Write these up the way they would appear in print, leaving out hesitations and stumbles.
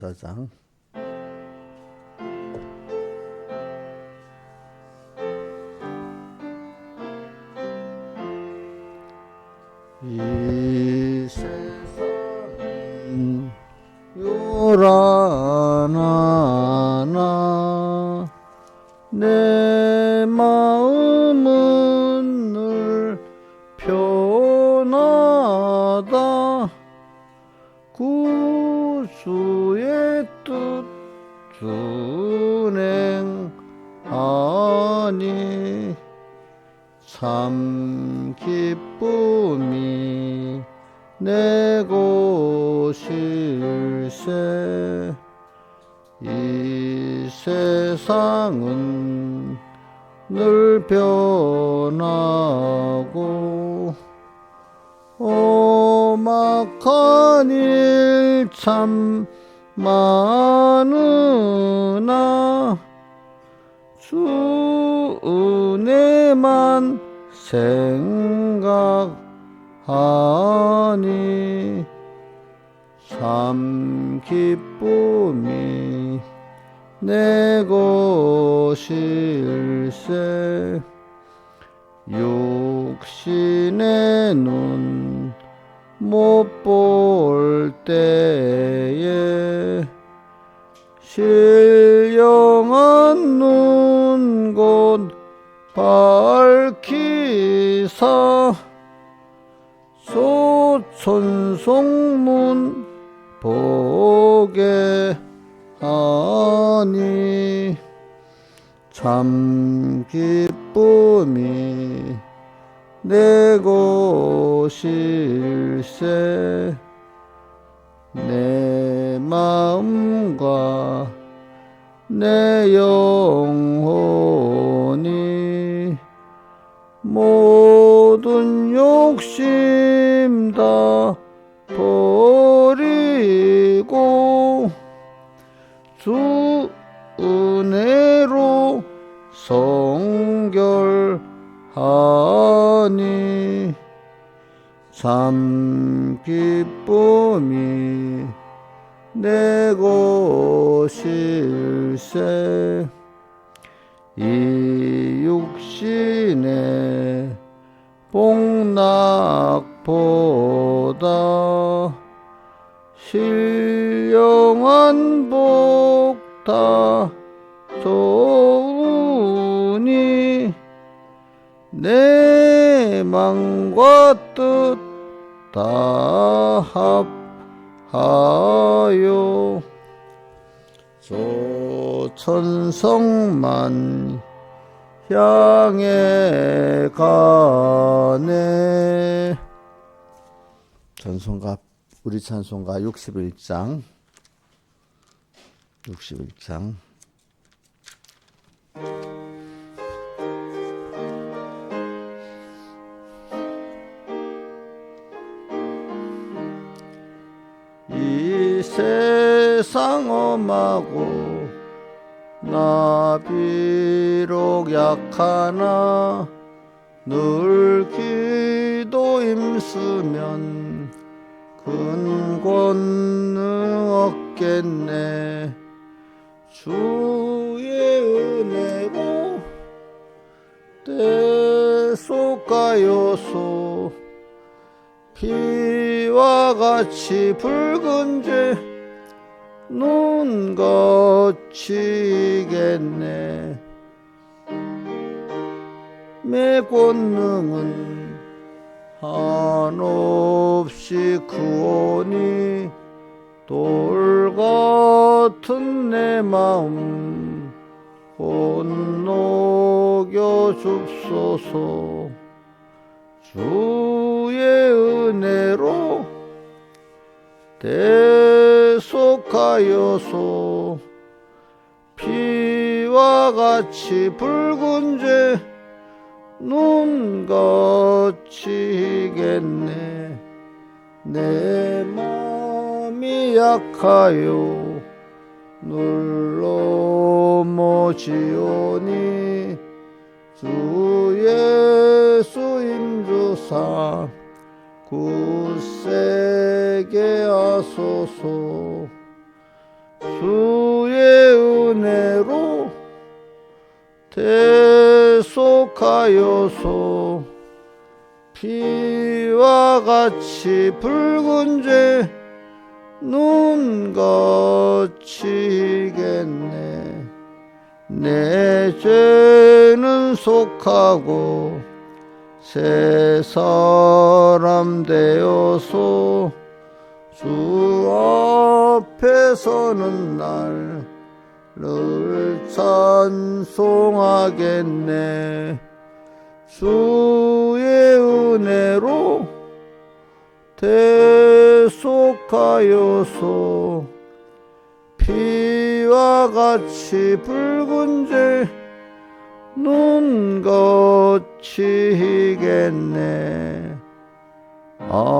4장. 이 세상은 요란하나 내 마음은 늘 편하다. 구주의 뜻 준행하니 참 기쁨이 내 것일세. 이 세상은 늘 변하고 험악한 일 참 많으나 주 은혜만 생각하니 참 기쁨이 내 것일세. 육신의 눈 못 볼 때에 신령한 눈 곧 밝히사 소천송문 보게 하니 참 기쁨이 내 것일세. 내 마음과 내 영혼이 모든 욕심 다 버리고 주 은혜로 성결하니 참 기쁨이 내 것일세. 이 육신의 복락보다 신령한 복 다 좋으니 내 맘과 뜻 다 합하여 소천성만 향해 가네. 찬송가, 우리 찬송가 61장. 이 세상 험하고 나 비록 약하나 늘 기도 힘쓰면 큰 권능 얻겠네. 주의 은혜로 대속하여서 피와 같이 붉은 죄 눈 거치겠네. 내 권능은 한없이 크오니 돌 같은 내 마음 곧 녹여 줍소서. 주의 은혜로 대속하여서 피와 같이 붉은 죄 눈 거치겠네. 내 맘이 약하여 눌러 넘어지오니 주 예수 인주사 굳세게 하소서. 은혜로 대속하여서 피와 같이 붉은 죄 눈 거치겠네. 내 죄는 속하고 새 사람 되어서 주 앞에 서는 날을 찬송하겠네. 주의 은혜로 대속하여서 피와 같이 붉은 죄 눈 거치겠네. 아멘.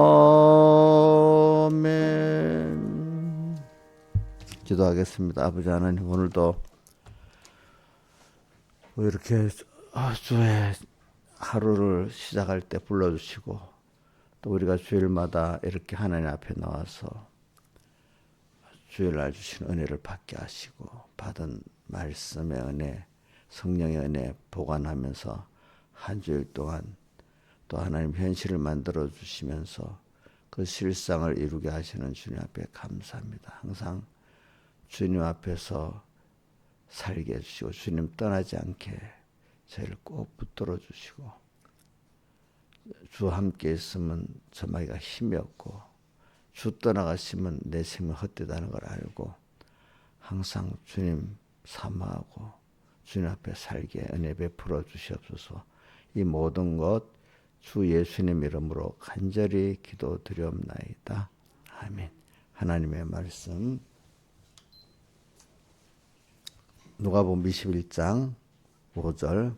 기도하겠습니다. 아버지 하나님, 오늘도 이렇게 주의 하루를 시작할 때 불러주시고, 또 우리가 주일마다 이렇게 하나님 앞에 나와서 주일날 주신 은혜를 받게 하시고, 받은 말씀의 은혜, 성령의 은혜 보관하면서 한 주일 동안 또 하나님 현실을 만들어 주시면서 그 실상을 이루게 하시는 주님 앞에 감사합니다. 항상 주님 앞에서 살게 해주시고, 주님 떠나지 않게 저희를 꼭 붙들어 주시고, 주 함께 있으면 저마이가 힘이 없고, 주 떠나가시면 내 생명이 헛되다는 걸 알고 항상 주님 사모하고 주님 앞에 살게 은혜 베풀어 주시옵소서. 이 모든 것 주 예수님 이름으로 간절히 기도드리옵나이다. 아멘. 하나님의 말씀 누가복음 21장 5절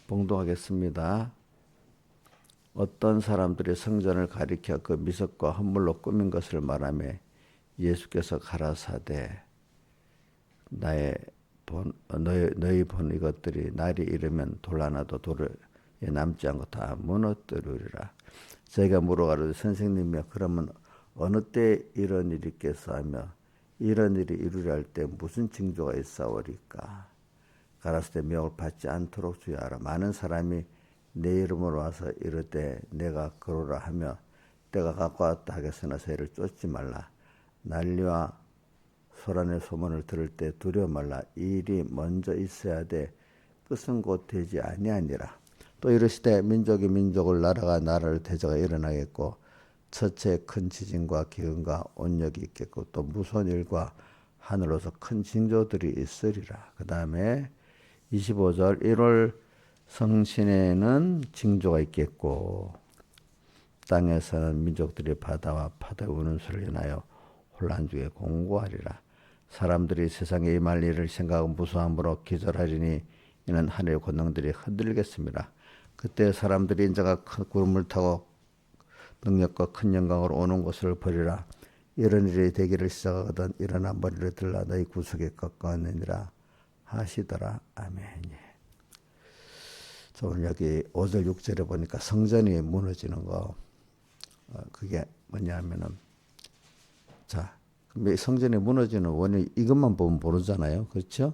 봉독하겠습니다. 어떤 사람들이 성전을 가리켜 그 미석과 헌물로 꾸민 것을 말하며 예수께서 가라사대 너희 본 이것들이 날이 이르면 돌 하나도 돌에 남지 않고 다 무너뜨리리라. 저희가 물어가로되 선생님이여, 그러면 어느 때 이런 일이 있겠어 하며 이런 일이 이루려 할 때 무슨 징조가 있사오리까? 가라사대 명을 받지 않도록 주의하라. 많은 사람이 내 이름으로 와서 이르되 내가 그러라 하며 때가 가까웠다 하겠으나 저희를 쫓지 말라. 난리와 소란의 소문을 들을 때 두려워 말라. 이 일이 먼저 있어야 돼 끝은 곧 되지 아니하니라. 또 이르시되 민족이 민족을, 나라가 나라를 대적하 일어나겠고 첫째 큰 지진과 기근과 온역이 있겠고 또 무서운 일과 하늘로서 큰 징조들이 있으리라. 그 다음에 25절 1월 성신에는 징조가 있겠고 땅에서는 민족들이 바다와 파도의 우는 소리를 인하여 혼란 중에 공고하리라. 사람들이 세상에 임할 일을 생각하고 무수함으로 기절하리니 이는 하늘의 권능들이 흔들리겠습니다. 그때 사람들이 인자가 큰 구름을 타고 능력과 큰 영광으로 오는 곳을 보리라. 이런 일이 되기를 시작하거든 일어나 머리를 들라 너희 구석에 꺾어내니라 하시더라. 아멘. 오늘 여기 5절 6절에 보니까 성전이 무너지는 거, 그게 뭐냐면은, 자, 성전이 무너지는 원인 이것만 보면 모르잖아요, 그렇죠?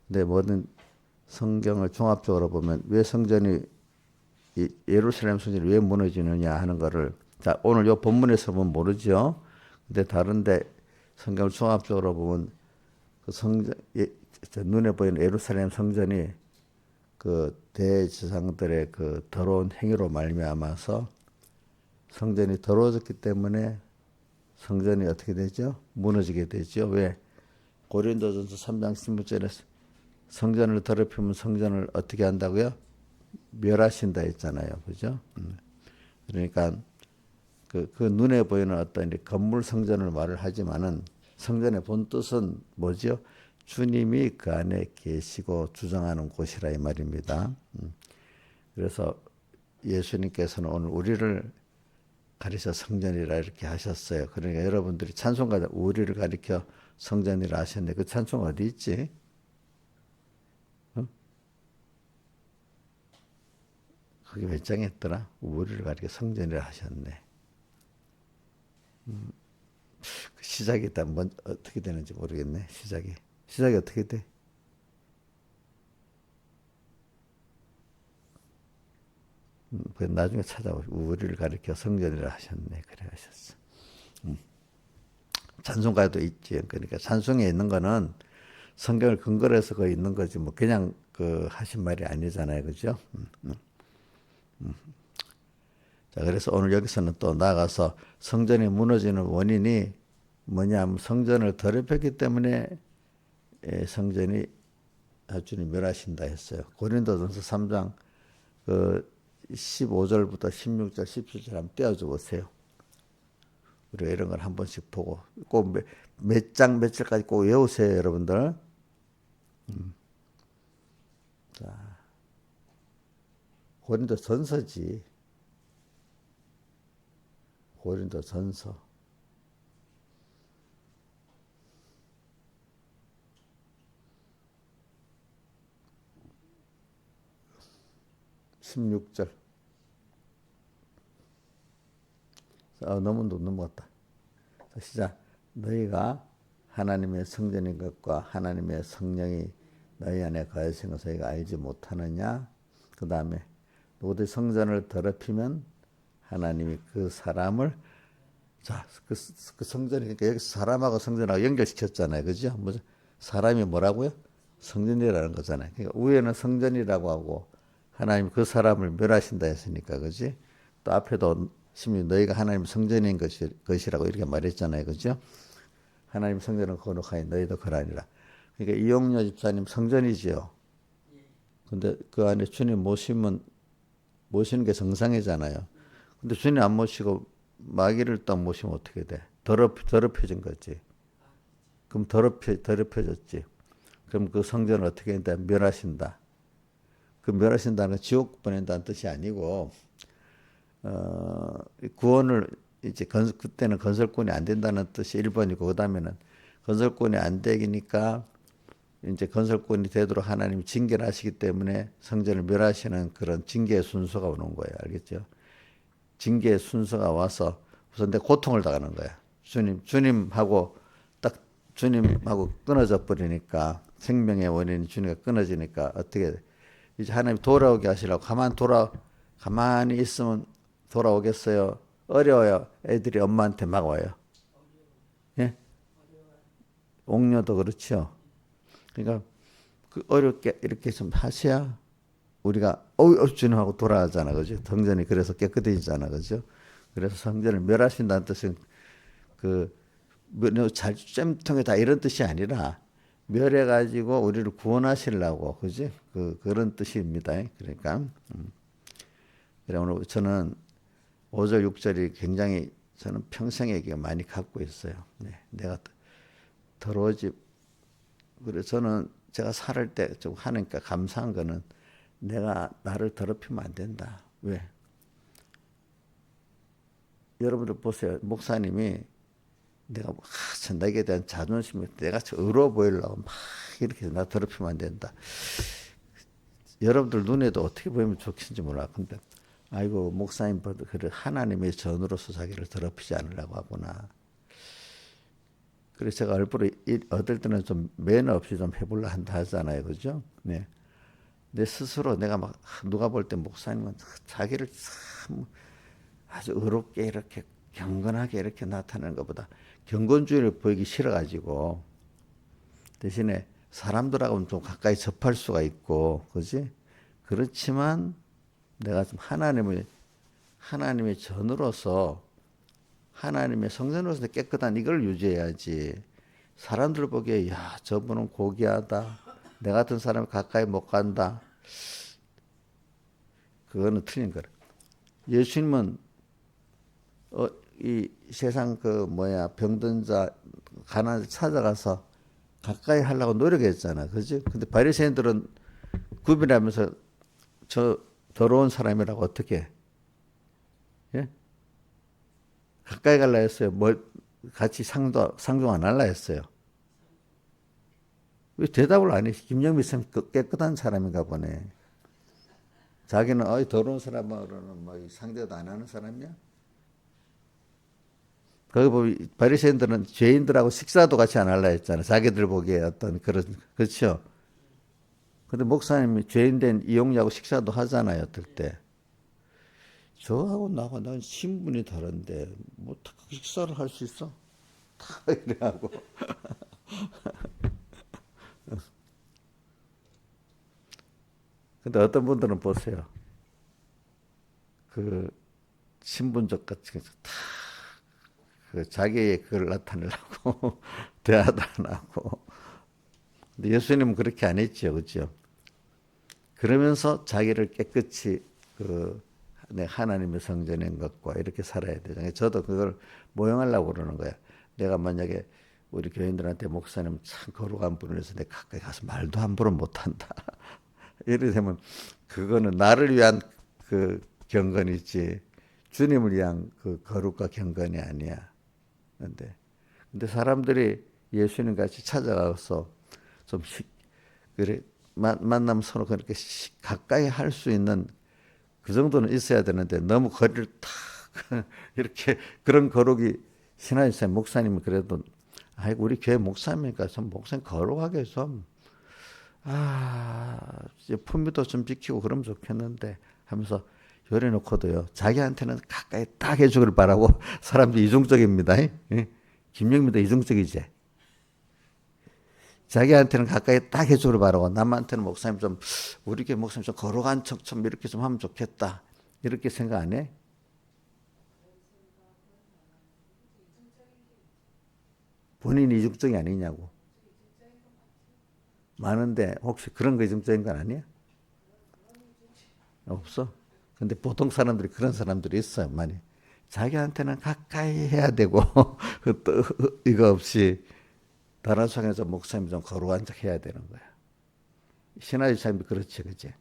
근데 모든 성경을 종합적으로 보면 왜 성전이 예루살렘 성전이 왜 무너지느냐 하는 거를, 자, 오늘 요 본문에서 보면 모르죠. 근데 다른데 성경을 종합적으로 보면 그 성전, 눈에 보이는 예루살렘 성전이 그 대지상들의 그 더러운 행위로 말미암아서 성전이 더러워졌기 때문에 성전이 어떻게 되죠? 무너지게 되죠. 왜? 고린도전서 3장 16절에 성전을 더럽히면 성전을 어떻게 한다고요? 멸하신다 했잖아요. 그죠? 그러니까 그 눈에 보이는 어떤 건물 성전을 말을 하지만은 성전의 본 뜻은 뭐죠? 주님이 그 안에 계시고 주장하는 곳이라 이 말입니다. 그래서 예수님께서는 오늘 우리를 가리켜 성전이라 이렇게 하셨어요. 그러니까 여러분들이 찬송가에 우리를 가리켜 성전이라 하셨는데 그 찬송 어디 있지? 그게 몇 장에 있더라? 우리를 가리켜 성전이라 하셨네. 시작이 일단 어떻게 되는지 모르겠네. 시작이 어떻게 돼? 그 나중에 찾아보시고 우리를 가리켜 성전이라 하셨네. 그래 하셨어. 찬송가에도 있지. 그러니까 찬송에 있는 거는 성경을 근거로 해서 그 있는 거지 뭐 그냥 그 하신 말이 아니잖아요. 그죠? 자, 그래서 오늘 여기서는 또 나아가서 성전이 무너지는 원인이 뭐냐면 성전을 더럽혔기 때문에 성전이 주님 멸하신다 했어요. 고린도전서 3장 그 15절부터 16절, 17절 한번 떼어줘 보세요. 우리가 이런 걸 한 번씩 보고 꼭 몇 장 며칠까지 꼭 외우세요, 여러분들. 자, 고린도전서지. 고린도전서. 16절. 너무 넘어갔다. 시작. 너희가 하나님의 성전인 것과 하나님의 성령이 너희 안에 거하신 것을 너희가 알지 못하느냐. 그 다음에 누구들 성전을 더럽히면 하나님이 그 사람을 그 성전이 그러니까 여기서 사람하고 성전하고 연결시켰잖아요. 그죠? 사람이 뭐라고요? 성전이라는 거잖아요. 그러니까 위에는 성전이라고 하고 하나님 그 사람을 멸하신다 했으니까 그지? 또 앞에도 심히 너희가 하나님 성전인 것이라고 이렇게 말했잖아요. 그죠? 하나님 성전은 거룩하니 너희도 그러하니라. 그러니까 이용료 집사님 성전이지요. 근데 그 안에 주님 모시는 게 정상이잖아요. 근데 주님 안 모시고 마귀를 또 모시면 어떻게 돼? 더럽혀진 거지. 그럼 더럽혀졌지. 그럼 그 성전을 어떻게 한다? 멸하신다. 그 멸하신다는 건 지옥 보낸다는 뜻이 아니고 구원을 이제 그때는 건설권이 안 된다는 뜻이 1번이고 그다음에는 건설권이 안 되니까 이제 건설권이 되도록 하나님이 징계를 하시기 때문에 성전을 멸하시는 그런 징계의 순서가 오는 거예요. 알겠죠? 징계의 순서가 와서 우선 내 고통을 당하는 거야. 주님하고 끊어져 버리니까 생명의 원인이 주님과 끊어지니까 어떻게 돼? 이제 하나님 돌아오게 하시라고 가만히 있으면 돌아오겠어요? 어려워요. 애들이 엄마한테 막 와요. 예? 옥녀도 그렇죠. 그러니까 그 어렵게 이렇게 좀 하셔야 우리가 주님하고 돌아가잖아. 그죠? 성전이 그래서 깨끗해지잖아. 그죠? 그래서 성전을 멸하신다는 뜻은 잘 쨈통에 다 이런 뜻이 아니라 멸해가지고 우리를 구원하시려고, 그지? 그런 뜻입니다. 그러니까. 그래, 오늘 저는 5절, 6절이 굉장히 저는 평생에 많이 갖고 있어요. 네, 내가 더러워지, 그래, 저는 제가 살을 때 좀 하니까 감사한 거는 내가 나를 더럽히면 안 된다. 왜? 여러분들 보세요. 목사님이 내가 나에게 대한 자존심이 내가 의로워 보이려고 막 이렇게 나 더럽히면 안 된다. 여러분들 눈에도 어떻게 보이면 좋겠는지 몰라. 근데 아이고 목사님 그래 하나님의 전으로서 자기를 더럽히지 않으려고 하구나. 그래서 제가 일부러 어떨 때는 좀 매너 없이 좀 해보려 한다 하잖아요. 그죠? 네. 내 스스로 내가 막 누가 볼 때 목사님은 자기를 참 아주 의롭게 이렇게 경건하게 이렇게 나타내는 것보다 경건주의를 보이기 싫어가지고 대신에 사람들하고는 좀 가까이 접할 수가 있고, 그지? 그렇지만 내가 좀 하나님의 전으로서 하나님의 성전으로서 깨끗한 이걸 유지해야지. 사람들 보기에 야 저분은 고귀하다. 내 같은 사람이 가까이 못 간다. 그거는 틀린 거라. 예수님은 이 세상 병든 자 가난을 찾아가서 가까이 하려고 노력했잖아. 그지? 근데 바리새인들은 구별하면서 저 더러운 사람이라고 어떻게 예? 가까이 갈라 했어요. 같이 상종 안 할라 했어요. 왜 대답을 안 해? 김영미 쌤 깨끗한 사람인가 보네. 자기는 더러운 사람으로는 상대도 안 하는 사람이야? 거기 보면 바리새인들은 죄인들하고 식사도 같이 안 할라 했잖아요. 자기들 보기에 어떤 그런 그렇죠. 근데 목사님이 죄인 된 이용자하고 식사도 하잖아요. 어떨 때. 저하고 나하고 난 신분이 다른데 뭐 식사를 할 수 있어? 이래하고. 근데 어떤 분들은 보세요. 그 신분적 같은 그 자기의 그걸 나타내려고 대화도 안 하고. 근데 예수님은 그렇게 안 했죠, 그렇죠? 그러면서 자기를 깨끗이 그 하나님의 성전인 것과 이렇게 살아야 되잖아요. 저도 그걸 모형하려고 그러는 거야. 내가 만약에 우리 교인들한테 목사님 참 거룩한 분이라서 내가 가까이 가서 말도 함부로 못한다. 이래 되면 그거는 나를 위한 그 경건이지 주님을 위한 그 거룩과 경건이 아니야. 근데 사람들이 예수님 같이 찾아가서 좀 그래 만남 서로 그렇게 가까이 할 수 있는 그 정도는 있어야 되는데 너무 거리를 탁 이렇게 그런 거룩이 신하이사 목사님이 그래도 아이고 우리 교회 목사님이니까 좀 목사님 거룩하게 좀 품위도 좀 지키고 그러면 좋겠는데 하면서 요래놓고도요 자기한테는 가까이 딱 해주길 바라고 사람들이 이중적입니다. 김영민도 이중적이지. 자기한테는 가까이 딱 해주길 바라고 남한테는 목사님 좀 우리 교회 목사님 좀 거룩한 척 좀 이렇게 좀 하면 좋겠다 이렇게 생각 안 해? 본인이 이중적이 아니냐고. 많은데 혹시 그런 거 이중적인 건 아니야? 없어. 근데 보통 사람들이 그런 사람들이 있어요. 많이. 자기한테는 가까이 해야 되고 또 이거 없이 다른 상에서 목사님 좀 거룩한 척 해야 되는 거야. 신하의 삶이 그렇지, 그지?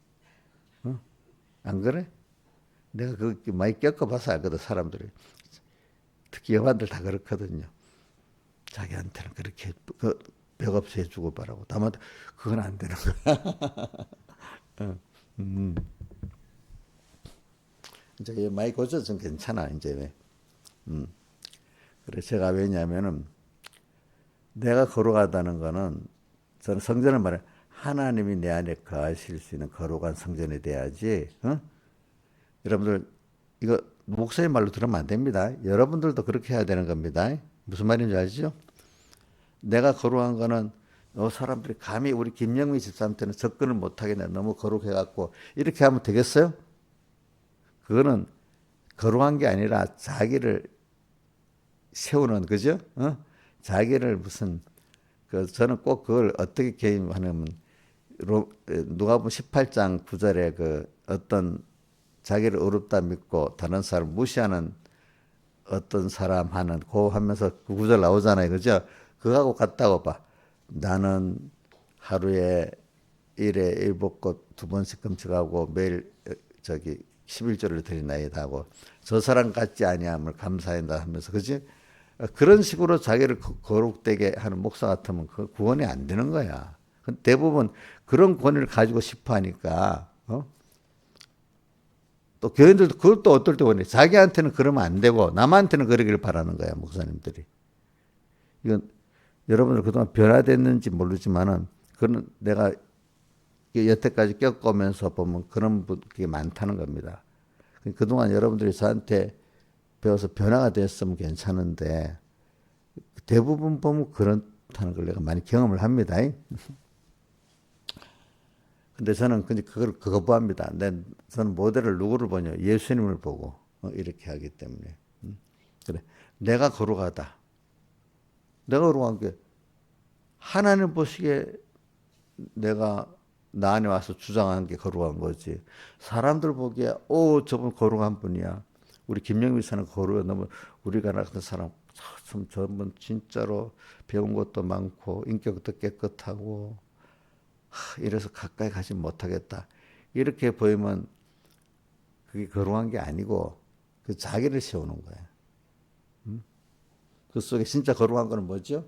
어? 안 그래? 내가 그 많이 겪어봐서 알거든, 사람들이. 특히 여관들 다 그렇거든요. 자기한테는 그렇게 벽 없이 해주고 바라고. 다만 그건 안 되는 거야. 음. 이제 많이 고쳐서 괜찮아, 이제 왜. 그래, 제가 왜냐면은 내가 거룩하다는 거는 저는 성전을 말해 하나님이 내 안에 거하실 수 있는 거룩한 성전이 돼야지. 어? 여러분들 이거 목사님 말로 들으면 안 됩니다. 여러분들도 그렇게 해야 되는 겁니다. 무슨 말인지 아시죠? 내가 거룩한 거는 사람들이 감히 우리 김영미 집사한테는 접근을 못하겠네. 너무 거룩해갖고 이렇게 하면 되겠어요? 그거는 거룩한 게 아니라 자기를 세우는 그죠? 자기를 무슨 저는 꼭 그걸 어떻게 개임하냐면 누가복음 18장 9절에 그 어떤 자기를 어렵다 믿고 다른 사람 무시하는 어떤 사람 하는 고 하면서 그 구절 나오잖아요. 그죠? 그거하고 같다고 봐. 나는 하루에 일에 일곱 두 번씩 금식하고 매일 저기 11조를 드리나이다 하고 저 사람 같지 아니함을 감사한다 하면서 그지? 그런 식으로 자기를 거룩되게 하는 목사 같으면 그 구원이 안 되는 거야. 대부분 그런 권위를 가지고 싶어 하니까 또 교인들도 그걸 또 어떨 때 원해. 자기한테는 그러면 안 되고 남한테는 그러기를 바라는 거야, 목사님들이. 이건 여러분들 그동안 변화됐는지 모르지만은 그런 내가 여태까지 겪으면서 보면 그런 분이 많다는 겁니다. 그동안 여러분들이 저한테 배워서 변화가 됐으면 괜찮은데 대부분 보면 그렇다는 걸 내가 많이 경험을 합니다. 근데 저는 그걸 거부합니다. 저는 모델을 누구를 보냐? 예수님을 보고 이렇게 하기 때문에. 그래, 내가 거룩하다. 내가 거룩한 게 하나님 보시기에 내가 나 안에 와서 주장한 게 거룩한 거지. 사람들 보기에 저분 거룩한 분이야. 우리 김영미 사는 거룩해. 너무 우리가 같은 사람 참 저분 진짜로 배운 것도 많고 인격도 깨끗하고 이래서 가까이 가지 못하겠다. 이렇게 보이면 그게 거룩한 게 아니고 그 자기를 세우는 거야. 그 속에 진짜 거룩한 거는 뭐죠?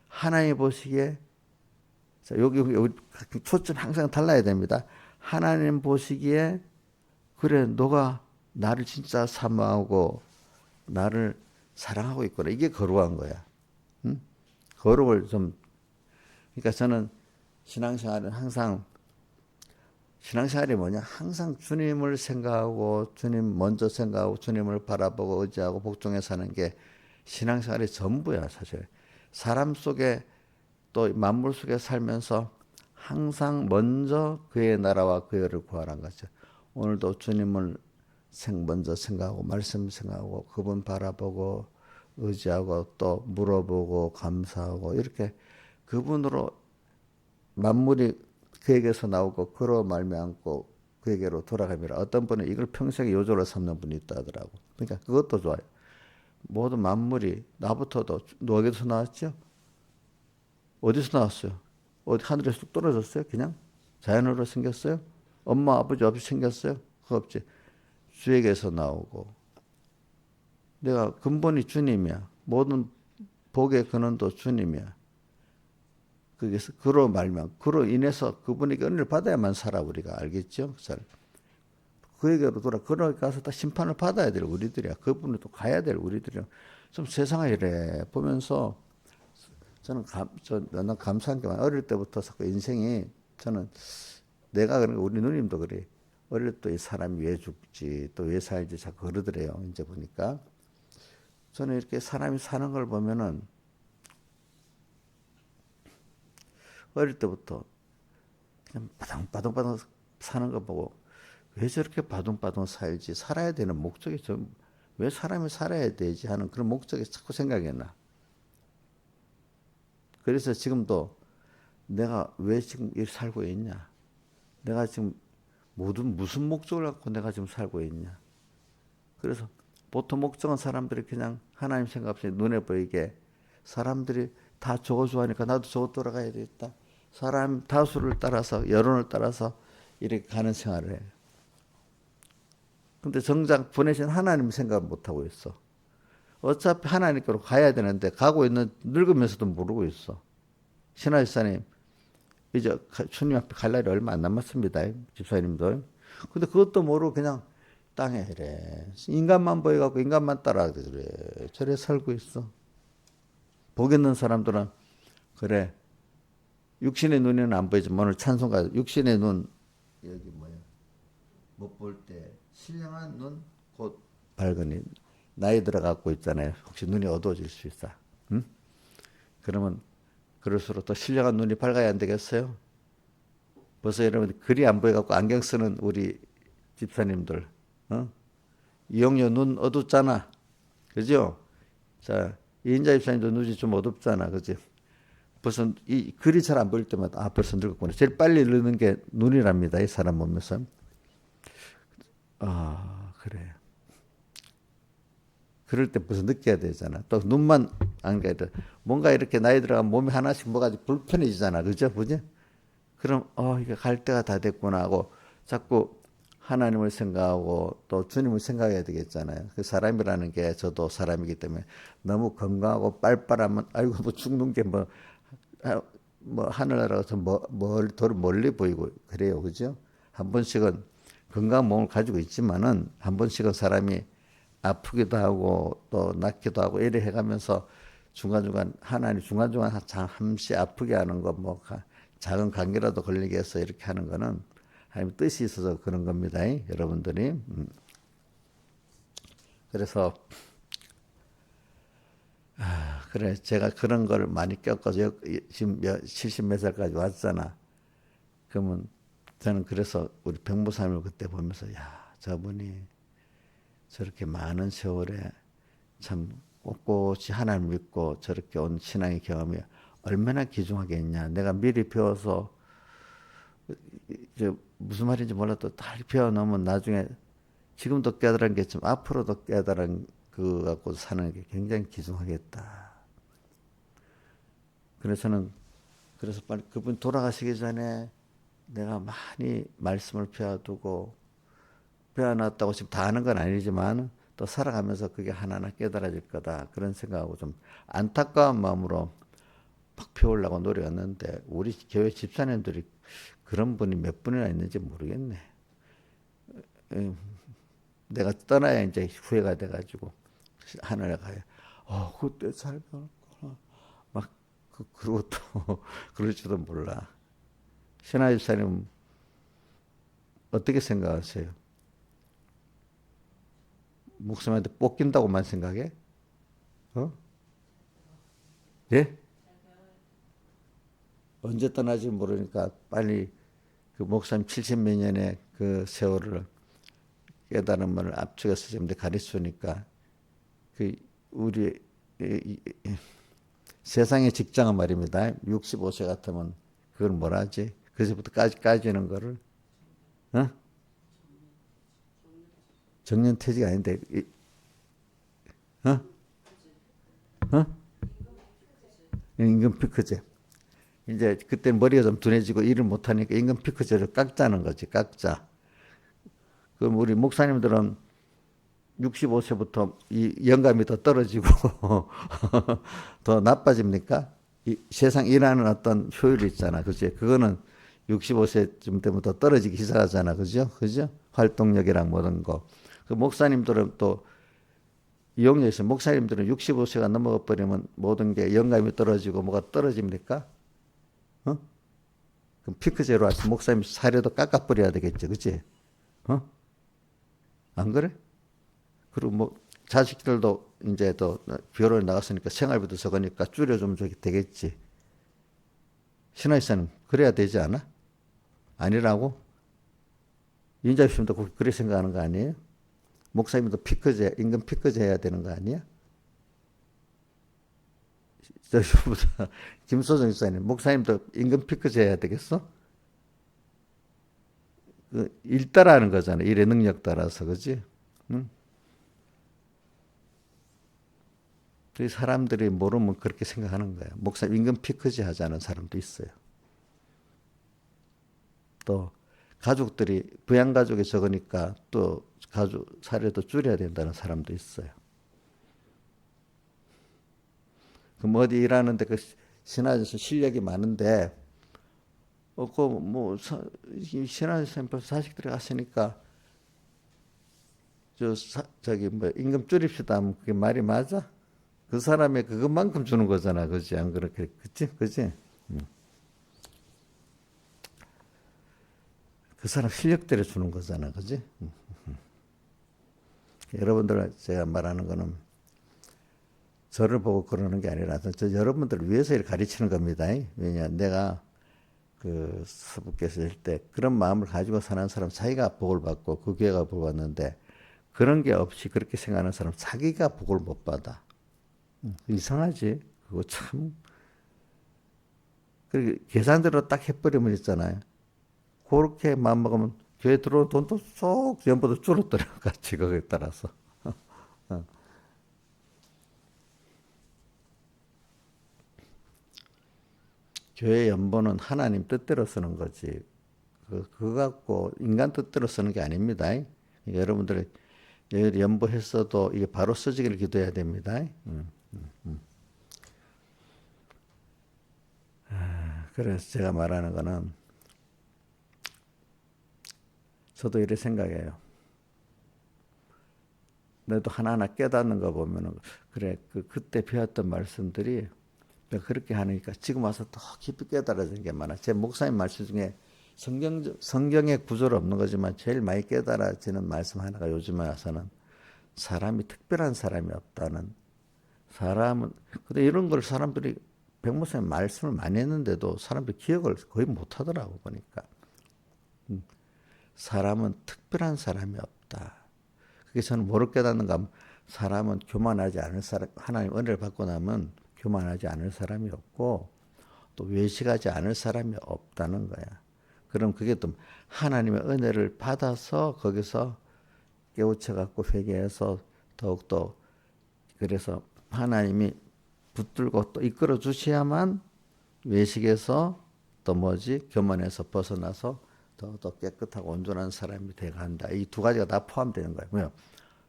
하나님 보시기에 자, 여기 초점 항상 달라야 됩니다. 하나님 보시기에 그래 너가 나를 진짜 사모하고 나를 사랑하고 있구나. 이게 거룩한 거야. 응? 거룩을 좀, 그러니까 저는 신앙생활은 항상, 신앙생활이 뭐냐? 항상 주님을 생각하고, 주님 먼저 생각하고, 주님을 바라보고, 의지하고, 복종해 사는 게 신앙생활의 전부야, 사실. 사람 속에 또 만물 속에 살면서 항상 먼저 그의 나라와 그의 의를 구하라는 거죠. 오늘도 주님을 먼저 생각하고 말씀 생각하고 그분 바라보고 의지하고 또 물어보고 감사하고 이렇게 그분으로 만물이 그에게서 나오고 그로 말미암고 그에게로 돌아갑니다. 어떤 분은 이걸 평생의 요절로 삼는 분이 있다 하더라고. 그러니까 그것도 좋아요. 모든 만물이 나부터도 어디서 나왔죠? 어디서 나왔어요? 어디 하늘에서 뚝 떨어졌어요? 그냥 자연으로 생겼어요? 엄마 아버지 없이 생겼어요? 그거 없지. 주에게서 나오고 내가 근본이 주님이야. 모든 복의 근원도 주님이야. 그게서 그로 말면 그로 인해서 그분에게 은혜를 받아야만 살아 우리가 알겠죠? 그에게로 돌아 그러 가서 다 심판을 받아야 될 우리들이야. 그분을 또 가야 될 우리들이야. 좀 세상을 이래 보면서 저는 난 감사한 게 많아요. 어릴 때부터 자꾸 인생이 저는 내가 그런 거 우리 누님도 그래. 어릴 때 이 사람이 왜 죽지 또 왜 살지 자꾸 그러더래요. 이제 보니까 저는 이렇게 사람이 사는 걸 보면은 어릴 때부터 그냥 바둥바둥 사는 거 보고 왜 저렇게 바둥바둥 살지 살아야 되는 목적이 좀 왜 사람이 살아야 되지 하는 그런 목적이 자꾸 생각이 나. 그래서 지금도 내가 왜 지금 이렇게 살고 있냐? 내가 지금 무슨 목적을 갖고 내가 지금 살고 있냐? 그래서 보통 목적은 사람들이 그냥 하나님 생각 없이 눈에 보이게 사람들이 다 저거 좋아하니까 나도 저거 돌아가야 되겠다. 사람 다수를 따라서 여론을 따라서 이렇게 가는 생활을 해. 근데 정작 보내신 하나님 생각 못 하고 있어. 어차피 하나님께로 가야 되는데 가고 있는 늙으면서도 모르고 있어. 신하집사님 이제 주님 앞에 갈 날이 얼마 안 남았습니다. 집사님도. 근데 그것도 모르고 그냥 땅에 이래. 인간만 보여갖고 인간만 따라 그래. 저래 살고 있어. 복 있는 사람들은 그래. 육신의 눈에는 안 보이지만 오늘 찬송가 육신의 눈 여기 뭐야 못 볼 때 신령한 눈 곧 밝으니 나이 들어갖고 있잖아요. 혹시 눈이 어두워질 수 있어. 응? 그러면 그럴수록 또 신령한 눈이 밝아야 안 되겠어요? 벌써 여러분 글이 안 보여갖고 안경 쓰는 우리 집사님들, 어? 이용료 눈 어둡잖아, 그죠? 자 이인자 집사님도 눈이 좀 어둡잖아, 그지? 벌써 이 글이 잘 안 보일 때마다 벌써 늙었구나. 제일 빨리 늙는 게 눈이랍니다. 이 사람 보면서. 그래. 그럴 때 벌써 느껴야 되잖아. 또 눈만 안 가도 뭔가 이렇게 나이 들어가면 몸이 하나씩 뭐가 불편해지잖아. 그죠? 그죠? 그럼 이게 갈 때가 다 됐구나 하고 자꾸 하나님을 생각하고 또 주님을 생각해야 되겠잖아요. 그 사람이라는 게 저도 사람이기 때문에 너무 건강하고 빨빨하면 아이고 뭐 죽는 게 뭐 하늘나라에서 멀리 보이고 그래요. 그죠? 한 번씩은 건강한 몸을 가지고 있지만은 한 번씩은 사람이 아프기도 하고 또 낫기도 하고 이래 해가면서 중간중간 하나님 중간중간 잠시 아프게 하는 거 뭐 작은 감기라도 걸리게 해서 이렇게 하는 거는 하나님 뜻이 있어서 그런 겁니다. 여러분들이. 그래서 그래 제가 그런 걸 많이 겪어서 지금 70 몇 살까지 왔잖아. 그러면 저는 그래서 우리 병무사님을 그때 보면서 야 저분이 저렇게 많은 세월에 참 꼿꼿이 하나님 믿고 저렇게 온 신앙의 경험이 얼마나 귀중하겠냐. 내가 미리 배워서 이제 무슨 말인지 몰라도 다 배워놓으면 나중에 지금도 깨달은 게 좀 앞으로도 깨달은 그 갖고 사는 게 굉장히 귀중하겠다. 그래서 빨리 그분 돌아가시기 전에 내가 많이 말씀을 배워두고 배워놨다고 지금 다 아는 건 아니지만 또 살아가면서 그게 하나하나 깨달아질 거다. 그런 생각하고 좀 안타까운 마음으로 막 배우려고 노력했는데 우리 교회 집사님들이 그런 분이 몇 분이나 있는지 모르겠네. 내가 떠나야 이제 후회가 돼가지고 하늘에 가요. 그때 잘 배웠구나. 막 그러고 또 그럴지도 몰라. 신하 집사님 어떻게 생각하세요? 목사님한테 볶인다고만 생각해? 어? 예? 언제 떠나지 모르니까 빨리 그 목사님 70몇 년의 그 세월을 깨달음을 압축해서 지금 가르치니까 그 우리 세상의 직장은 말입니다. 65세 같으면 그걸 뭐라 하지? 그제부터 까지는 거를 어? 정년퇴직 아닌데 어? 어? 임금 피크제. 이제 그때 머리가 좀 둔해지고 일을 못하니까 임금 피크제를 깎자는 거지. 깎자. 그럼 우리 목사님들은 65세부터 이 영감이 더 떨어지고 더 나빠집니까? 이 세상 일하는 어떤 효율이 있잖아. 그지? 그거는 65세쯤 되면 더 떨어지기 시작하잖아. 그죠? 그죠? 활동력이랑 모든 거. 그 목사님들은 또 이용료 있어요. 목사님들은 65세가 넘어가 버리면 모든 게 영감이 떨어지고 뭐가 떨어집니까? 어? 그럼 피크제로 해서 목사님 사례도 깎아버려야 되겠지. 그치? 어? 안 그래? 그리고 뭐 자식들도 이제 또 결혼에 나갔으니까 생활비도 적으니까 줄여주면 되겠지. 신하이사는 그래야 되지 않아? 아니라고? 인자심도 그렇게 생각하는 거 아니에요? 목사님도 피크제, 임금 피크제 해야 되는 거 아니야? 김소정 집사님, 목사님도 임금 피크제 해야 되겠어? 일 따라하는 거잖아. 일의 능력 따라서, 그지? 응? 사람들이 모르면 그렇게 생각하는 거야. 목사님 임금 피크제 하자는 사람도 있어요. 또 가족들이 부양가족이 적으니까 또 가족 사례도 줄여야 된다는 사람도 있어요. 그럼 어디 일하는데 그 신하에서 실력이 많은데 그뭐 신하에서 자식들이 갔으니까 저기 뭐 임금 줄입시다 하면 그게 말이 맞아? 그 사람의 그것만큼 주는 거잖아. 그지? 안 그렇게 그치? 그지? 그 사람 실력대로 주는 거잖아. 그지? 여러분들 제가 말하는 거는 저를 보고 그러는 게 아니라 저 여러분들을 위해서 이렇게 가르치는 겁니다. 왜냐 내가 그 서북께서 할 때 그런 마음을 가지고 사는 사람 자기가 복을 받고 그 교회가 복을 받는데 그런 게 없이 그렇게 생각하는 사람 자기가 복을 못 받아. 이상하지? 그거 참. 그 계산대로 딱 해버리면 있잖아요. 그렇게 마음 먹으면 교회 들어온 돈도 쏙 전부도 줄어들어 같이 거기에 따라서. 교회 연보는 하나님 뜻대로 쓰는 거지. 그거 갖고 인간 뜻대로 쓰는 게 아닙니다. 그러니까 여러분들이 연보했어도 이게 바로 써지기를 기도해야 됩니다. 그래서 제가 말하는 거는 저도 이렇게 생각해요. 내도 하나하나 깨닫는 거 보면은 그래 그때 배웠던 말씀들이 그렇게 하니까 지금 와서 더 깊이 깨달아진 게 많아. 제 목사님 말씀 중에 성경에 구조는 없는 거지만 제일 많이 깨달아지는 말씀 하나가 요즘에 와서는 사람이 특별한 사람이 없다는. 사람은 근데 이런 걸 사람들이 백 목사님 말씀을 많이 했는데도 사람들이 기억을 거의 못 하더라고 보니까. 사람은 특별한 사람이 없다. 그게 저는 뭐를 깨닫는가 하면 사람은 교만하지 않을 사람, 하나님 은혜를 받고 나면 교만하지 않을 사람이 없고 또 외식하지 않을 사람이 없다는 거야. 그럼 그게 또 하나님의 은혜를 받아서 거기서 깨우쳐 갖고 회개해서 더욱더 그래서 하나님이 붙들고 또 이끌어 주셔야만 외식에서 또 뭐지 교만에서 벗어나서 더 깨끗하고 온전한 사람이 되어간다. 이 두 가지가 다 포함되는 거예요. 뭐요?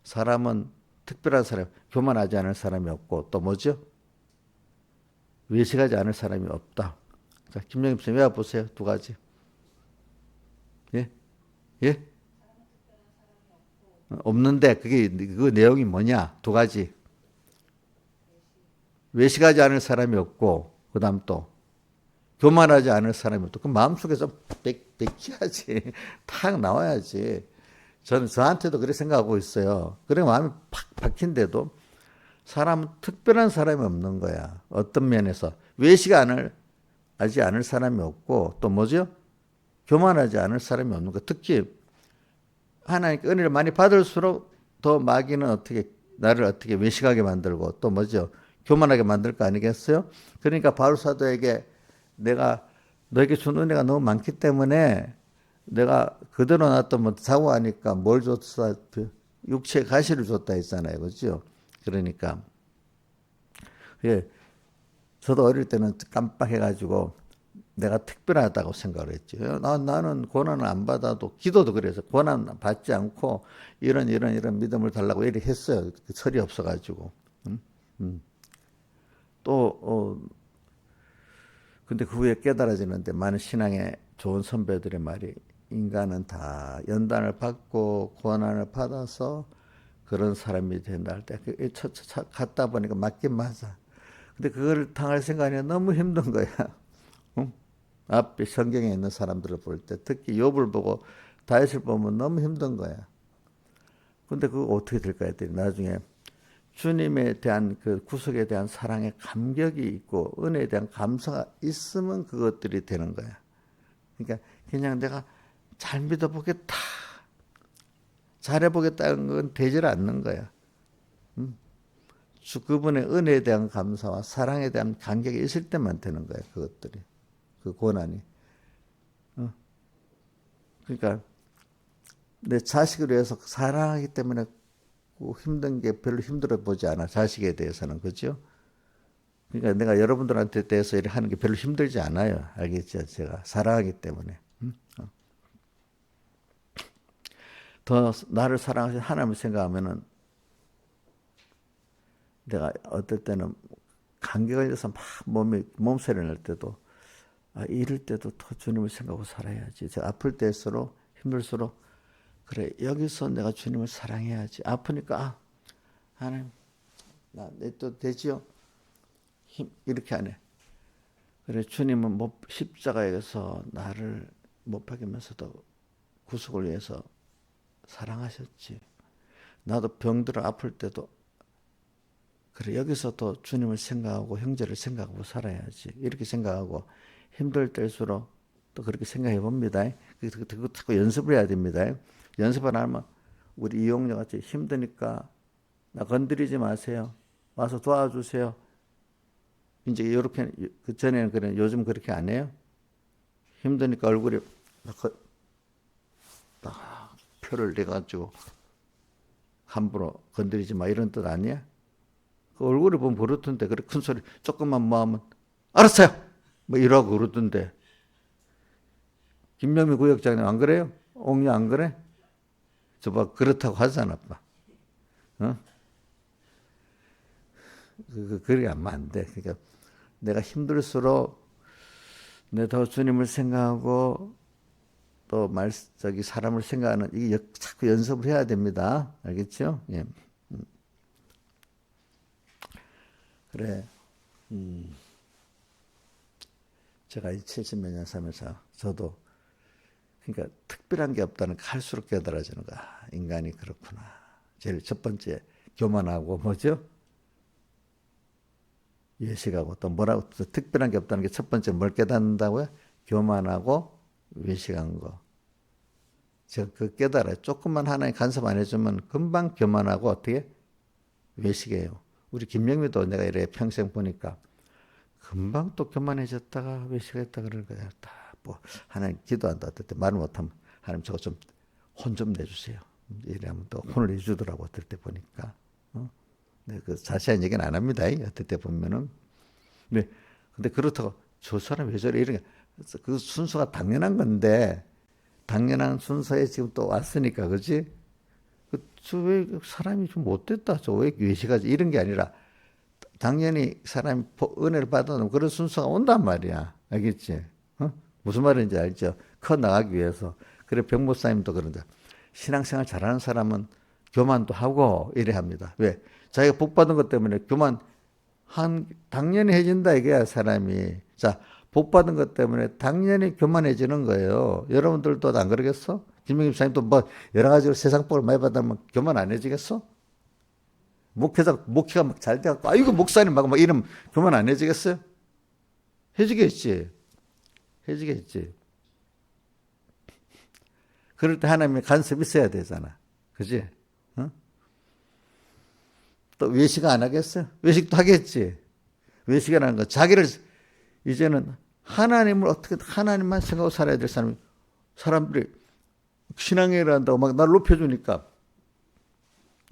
사람은 특별한 사람, 교만하지 않을 사람이 없고 또 뭐죠? 외식하지 않을 사람이 없다. 자, 김영임 씨 외워보세요. 두 가지. 예? 예? 없는데 그게 그 내용이 뭐냐? 두 가지. 외식하지 않을 사람이 없고, 그 다음 또, 교만하지 않을 사람이 없고, 그 마음속에서 백지하지. 탁 나와야지. 저는 저한테도 그렇게 생각하고 있어요. 그래 마음이 팍 박힌데도 사람은 특별한 사람이 없는 거야. 어떤 면에서. 외식하지 않을 사람이 없고, 또 뭐죠? 교만하지 않을 사람이 없는 거. 특히, 하나님께 은혜를 많이 받을수록 더 마귀는 나를 어떻게 외식하게 만들고, 또 뭐죠? 교만하게 만들 거 아니겠어요? 그러니까 바울 사도에게 내가 너에게 준 은혜가 너무 많기 때문에 내가 그대로 놔두면 사고하니까 뭘 줬어? 육체의 가시를 줬다 했잖아요. 그렇죠? 그러니까 예, 저도 어릴 때는 깜빡해가지고 내가 특별하다고 생각을 했죠. 나는 고난을 안 받아도, 기도도 그래서 고난 받지 않고 이런 믿음을 달라고 이렇게 했어요. 철이 없어가지고. 또 근데 그 후에 깨달아지는데, 많은 신앙의 좋은 선배들의 말이, 인간은 다 연단을 받고 고난을 받아서 그런 사람이 된다 할 때, 갔다 보니까 맞긴 맞아. 근데 그걸 당할 생각이 너무 힘든 거야. 응? 앞에 성경에 있는 사람들을 볼 때, 특히 욥을 보고 다윗을 보면 너무 힘든 거야. 근데 그거 어떻게 될까 했더니 나중에 주님에 대한 그 구속에 대한 사랑의 감격이 있고 은혜에 대한 감사가 있으면 그것들이 되는 거야. 그러니까 그냥 내가 잘 믿어보겠다, 잘해보겠다는 건 되질 않는 거야. 그분의 은혜에 대한 감사와 사랑에 대한 감격이 있을 때만 되는 거야. 그것들이, 그 고난이. 그러니까 내 자식을 위해서 사랑하기 때문에 힘든 게 별로 힘들어 보지 않아. 자식에 대해서는. 그죠? 그러니까 내가 여러분들한테 대해서 이렇게 하는 게 별로 힘들지 않아요. 알겠죠? 제가 사랑하기 때문에. 더 나를 사랑하신 하나님을 생각하면은, 내가 어떨 때는 감기 걸려서 막 몸소리 낼 때도, 이럴 때도 더 주님을 생각하고 살아야지. 제가 아플 때일수록, 힘들수록, 그래, 여기서 내가 주님을 사랑해야지. 아프니까, 하나님, 내 또 되지요? 이렇게 안 해. 그래, 주님은 십자가에서 나를 못 박이면서도 구속을 위해서 사랑하셨지. 나도 병들어 아플 때도, 그래, 여기서도 주님을 생각하고 형제를 생각하고 살아야지. 이렇게 생각하고 힘들 때일수록 또 그렇게 생각해 봅니다. 그거 자꾸 연습을 해야 됩니다. 연습을 안 하면, 우리 이용녀 같이 힘드니까 나 건드리지 마세요. 와서 도와주세요. 이제 이렇게, 그 전에는 그래, 요즘 그렇게 안 해요. 힘드니까 얼굴에 딱 표를 내가지고 함부로 건드리지 마, 이런 뜻 아니야? 그 얼굴에 보면 그렇던데, 그래 큰 소리 조금만 뭐 하면 알았어요 뭐 이러고 그러던데. 김명미 구역장님 안 그래요? 옥녀 안 그래? 저봐 그렇다고 하잖아. 어? 그렇게 하면 안 돼. 그러니까 내가 힘들수록 내 더 주님을 생각하고 또 사람을 생각하는, 이게 자꾸 연습을 해야 됩니다. 알겠죠? 예. 그래. 제가 70몇 년 살면서 저도, 그러니까 특별한 게 없다는 게 할수록 깨달아지는 거야. 인간이 그렇구나. 제일 첫 번째, 교만하고 뭐죠? 외식하고, 또 뭐라고, 또 특별한 게 없다는 게 첫 번째 뭘 깨닫는다고요? 교만하고 외식한 거. 제가 그 깨달아요. 조금만 하나님 간섭 안 해주면 금방 교만하고 어떻게? 외식해요. 우리 김명미도 내가 이래 평생 보니까 금방 또 교만해졌다가 외식했다 그럴 거야. 다 뭐 하나님 기도한다 할 때 말을 못하면, 하나님 저거 좀 혼 좀 내주세요. 이러면 또 혼을 내주더라고. 어떨 때 보니까. 네, 그 자세한 얘기는 안 합니다. 어떨 때 보면은. 네, 근데 그렇다고 저 사람 왜 저래 이런 게, 그 순서가 당연한 건데, 당연한 순서에 지금 또 왔으니까, 그렇지? 저 왜 사람이 좀 못됐다, 저 왜 외식하지, 이런 게 아니라 당연히 사람이 은혜를 받아놓으면 그런 순서가 온단 말이야. 알겠지? 무슨 말인지 알죠? 커 나가기 위해서. 그래, 병목사님도 그런다. 신앙생활 잘하는 사람은 교만도 하고 이래 합니다. 왜? 자기가 복 받은 것 때문에 교만하지 당연히 해진다 이게야 사람이. 자, 복 받은 것 때문에 당연히 교만해지는 거예요. 여러분들도 안 그러겠어? 김명김 사님도 뭐 여러 가지로 세상 복을 많이 받으면 교만 안 해지겠어? 목회가 막 잘 돼갖고 아이고 목사님 막 이러면 교만 안 해지겠어요? 해지겠지. 해지겠지. 그럴 때 하나님의 간섭이 있어야 되잖아. 그지? 어? 또 외식 안 하겠어요? 외식도 하겠지. 외식이라는 건 자기를 이제는 하나님을 어떻게 하나님만 생각하고 살아야 될 사람들이 신앙회를 한다고 막 날 높여주니까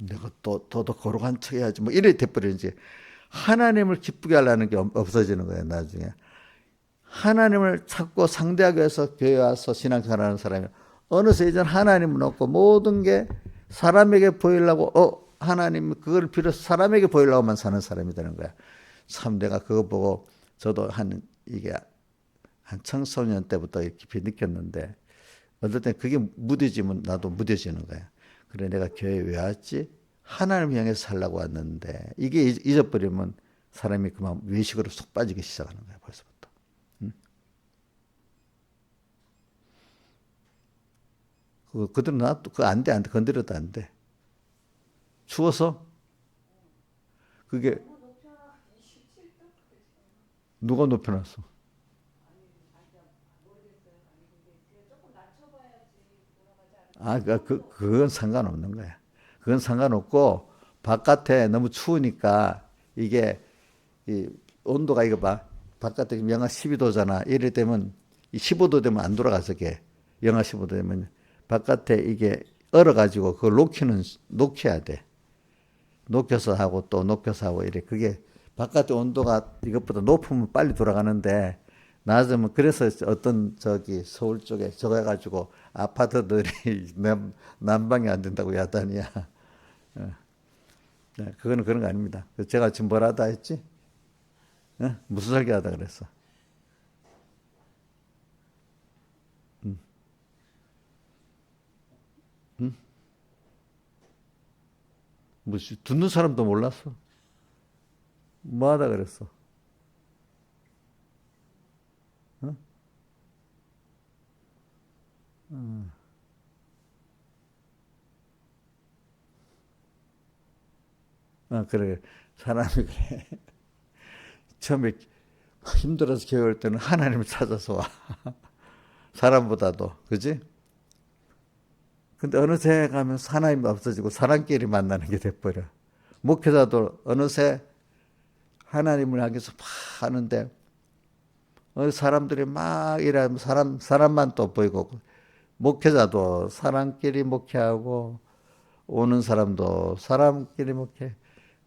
내가 더 거룩한 척 해야지 뭐 이래 돼버리지. 하나님을 기쁘게 하려는 게 없어지는 거예요 나중에. 하나님을 찾고 상대하기 위해서 교회 와서 신앙생활하는 사람이 어느새 이제 하나님은 없고 모든 게 사람에게 보이려고 하나님 그걸 비로소 사람에게 보이려고만 사는 사람이 되는 거야. 참 내가 그거 보고 저도 이게 한 청소년 때부터 깊이 느꼈는데 어떨 땐 그게 무뎌지면 나도 무뎌지는 거야. 그래 내가 교회에 왜 왔지? 하나님을 향해서 살라고 왔는데 이게 잊어버리면 사람이 그만 외식으로 쏙 빠지기 시작하는 거야 벌써부터. 응? 그들은 나도 그거 안 돼, 안 돼. 건드려도 안 돼. 추워서? 그게 누가 높여놨어? 그건 상관없는 거야. 그건 상관없고, 바깥에 너무 추우니까, 이게, 이 온도가 이거 봐. 바깥에 영하 12도잖아. 이럴 때면, 15도 되면 안 돌아가서, 게 영하 15도 되면, 바깥에 이게 얼어가지고, 그걸 녹여야 돼. 녹여서 하고, 또 녹여서 하고, 이래. 그게, 바깥의 온도가 이것보다 높으면 빨리 돌아가는데, 낮으면 그래서 어떤 서울 쪽에 저거 해가지고 아파트들이 난방이 안 된다고 야단이야. 네, 그거는 그런 거 아닙니다. 제가 지금 뭐라 하다 했지? 무슨 설교하다 그랬어? 듣는 사람도 몰랐어. 뭐 하다 그랬어? 그래. 사람이 그래. 처음에 힘들어서 교회 올 때는 하나님을 찾아서 와. 사람보다도. 그지? 근데 어느새 가면 하나님이 없어지고 사람끼리 만나는 게 돼버려. 목회자도 어느새 하나님을 향해서 막 하는데 사람들이 막 이러면 사람만 또 보이고 목회자도 사람끼리 목회하고 오는 사람도 사람끼리 목회.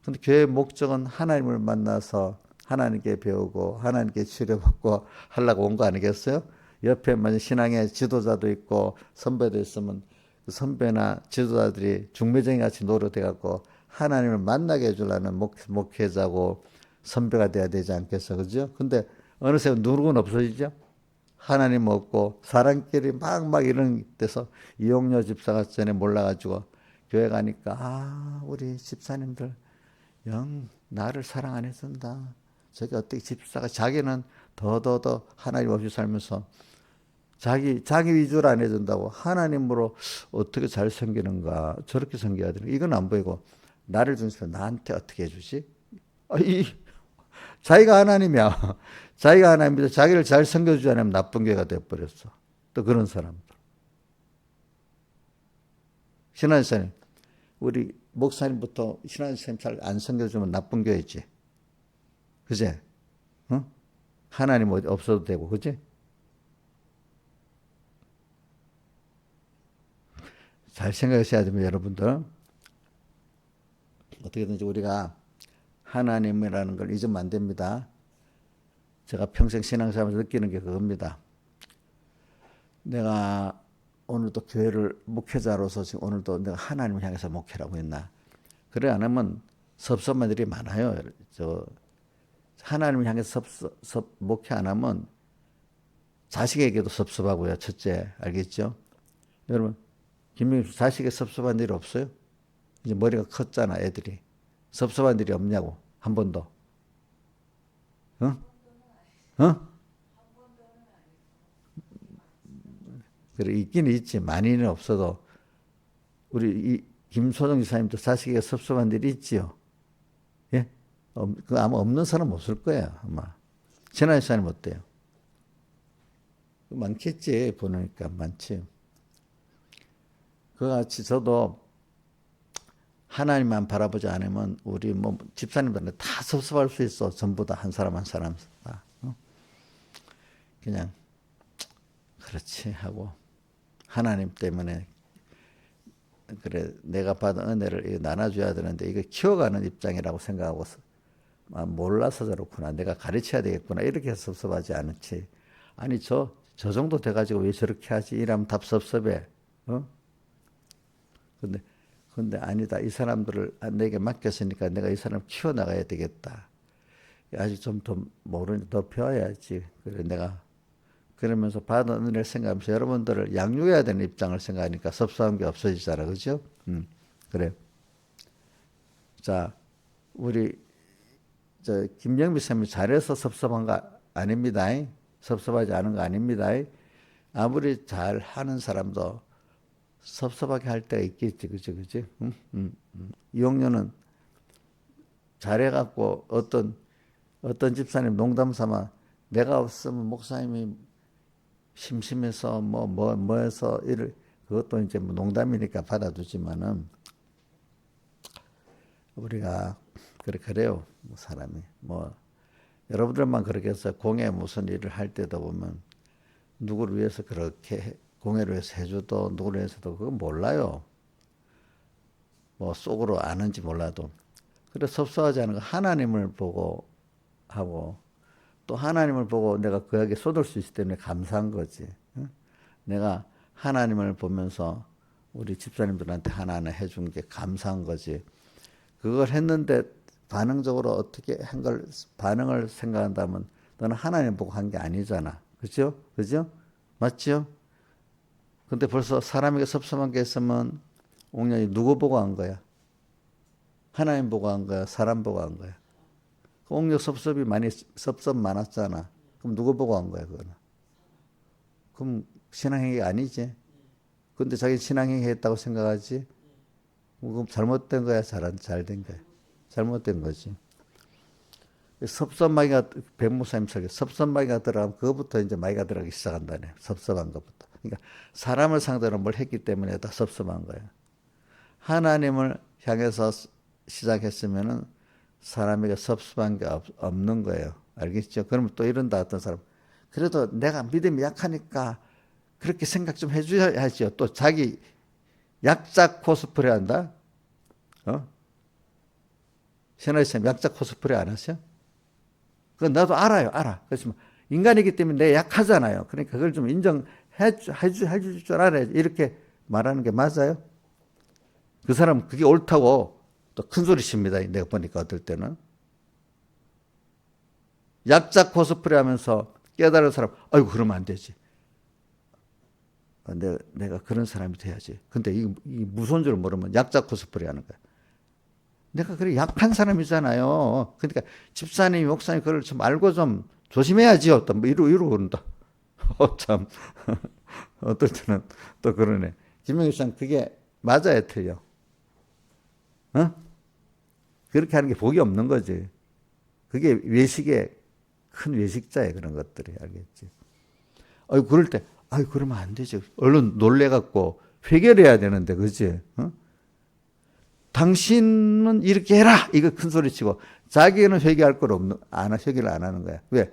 근데 교회의 목적은 하나님을 만나서 하나님께 배우고 하나님께 치료받고 하려고 온 거 아니겠어요? 옆에 만약 신앙의 지도자도 있고 선배도 있으면 그 선배나 지도자들이 중매쟁이 같이 노력해갖고 하나님을 만나게 해주려는 목회자고 선배가 돼야 되지 않겠어, 그죠? 근데 어느새 누구는 없어지죠? 하나님 없고 사람끼리 막 이런 데서 이용료 집사가 전에 몰라가지고 교회 가니까 우리 집사님들 영 나를 사랑 안 해준다. 저게 어떻게 집사가 자기는 더 하나님 없이 살면서 자기 위주로 안 해준다고 하나님으로 어떻게 잘 섬기는가 저렇게 섬겨야 되는 이건 안 보이고 나를 중심으로 나한테 어떻게 해주지? 자기가 하나님이야. 자기가 하나님인데 자기를 잘 섬겨주지 않으면 나쁜 교회가 돼버렸어. 또 그런 사람들. 신한사님 우리 목사님부터 신한사님 잘 안 섬겨주면 나쁜 교회지. 그제? 어? 하나님 없어도 되고, 그지? 잘 생각하셔야 됩니다, 여러분들. 어떻게든지 우리가 하나님이라는 걸 잊으면 안 됩니다. 제가 평생 신앙생활에서 느끼는 게 그겁니다. 내가 오늘도 교회를 목회자로서 지금 오늘도 내가 하나님을 향해서 목회라고 했나. 그래 안 하면 섭섭한 일이 많아요. 하나님을 향해서 목회 안 하면 자식에게도 섭섭하고요. 첫째, 알겠죠? 여러분, 김민수 자식에 섭섭한 일 없어요? 이제 머리가 컸잖아, 애들이. 섭섭한 일이 없냐고, 한 번도. 어? 어? 그래, 있긴 있지. 많이는 없어도. 우리 이 김소정 지사님도 자식에게 섭섭한 일이 있지요. 예? 그 아마 없는 사람 없을 거야, 아마. 진아 지사님 어때요? 많겠지, 보니까 많지. 그와 같이 저도 하나님만 바라보지 않으면 우리 뭐 집사님들은 다 섭섭할 수 있어. 전부 다 한 사람 한 사람 다. 그냥 그렇지 하고 하나님 때문에 그래 내가 받은 은혜를 나눠줘야 되는데 이거 키워가는 입장이라고 생각하고 몰라서 저렇구나. 내가 가르쳐야 되겠구나. 이렇게 섭섭하지 않지. 아니 저 정도 돼가지고 왜 저렇게 하지? 이러면 답섭섭해. 근데 아니다. 이 사람들을 내게 맡겼으니까 내가 이 사람 키워나가야 되겠다. 아직 좀 더 모르니 더 배워야지. 그래 내가 그러면서 받은 은혜를 생각하면서 여러분들을 양육해야 되는 입장을 생각하니까 섭섭한 게 없어지잖아. 그죠? 그래. 자, 우리 김영미 쌤이 잘해서 섭섭한 거 아닙니다. 섭섭하지 않은 거 아닙니다. 아무리 잘 하는 사람도 섭섭하게 할 때가 있겠지. 그치? 이용료는 잘해갖고 어떤 집사님 농담 삼아 내가 없으면 목사님이 심심해서 뭐 해서 그것도 이제 뭐 농담이니까 받아주지만은 우리가 그래요. 뭐 사람이 여러분들만 그렇게 해서 공예 무슨 일을 할 때도 보면 누구를 위해서 그렇게 공예를 위해서 해줘도 누구를 위해서도 그건 몰라요. 뭐 속으로 아는지 몰라도. 그래 섭섭하지 않은 거 하나님을 보고 하고 또 하나님을 보고 내가 그에게 쏟을 수 있기 때문에 감사한 거지. 내가 하나님을 보면서 우리 집사님들한테 하나하나 해준 게 감사한 거지. 그걸 했는데 반응적으로 어떻게 한 걸 반응을 생각한다면 너는 하나님 보고 한 게 아니잖아. 그죠? 맞죠? 근데 벌써 사람에게 섭섭한 게 있으면 옥년이 누구 보고 한 거야? 하나님 보고 한 거야? 사람 보고 한 거야? 옥년 섭섭 많았잖아. 그럼 누구 보고 한 거야, 그거는? 그럼 신앙행위가 아니지. 근데 자기 신앙행위 했다고 생각하지? 그럼 잘못된 거야, 잘된 거야? 잘못된 거지. 섭섭마이가 백무사님 설교 섭섭마이가 들어가면 그거부터 이제 마이가 들어가기 시작한다네. 섭섭한 것부터. 그러니까 사람을 상대로 뭘 했기 때문에 다 섭섭한 거예요. 하나님을 향해서 시작했으면은 사람에게 섭섭한 게 없는 거예요. 알겠죠? 그러면 또 이런다 어떤 사람. 그래도 내가 믿음이 약하니까 그렇게 생각 좀 해줘야죠. 또 자기 약자 코스프레 한다. 신하이쌤 약자 코스프레 안 하세요? 그건 나도 알아. 그렇지만 인간이기 때문에 내가 약하잖아요. 그러니까 그걸 좀 해줄 줄 알아야지. 이렇게 말하는 게 맞아요? 그 사람 그게 옳다고 또 큰 소리 칩니다. 내가 보니까 어떨 때는. 약자 코스프레 하면서 깨달은 사람, 아이고, 그러면 안 되지. 내가 그런 사람이 돼야지. 근데 이 무서운 줄 모르면 약자 코스프레 하는 거야. 내가 그래 약한 사람이잖아요. 그러니까 집사님, 목사님 그걸 좀 알고 좀 조심해야지요. 또 뭐 이러고 그런다. 참. 어떨 때는 또 그러네. 김영희 씨는 그게 맞아야 틀려. 그렇게 하는 게 복이 없는 거지. 그게 큰 외식자예요. 그런 것들이. 알겠지? 그럴 때, 그러면 안 되지. 얼른 놀래갖고 회개해야 되는데, 그지? 당신은 이렇게 해라! 이거 큰 소리 치고, 자기는 회개할 걸 회개를 안 하는 거야. 왜?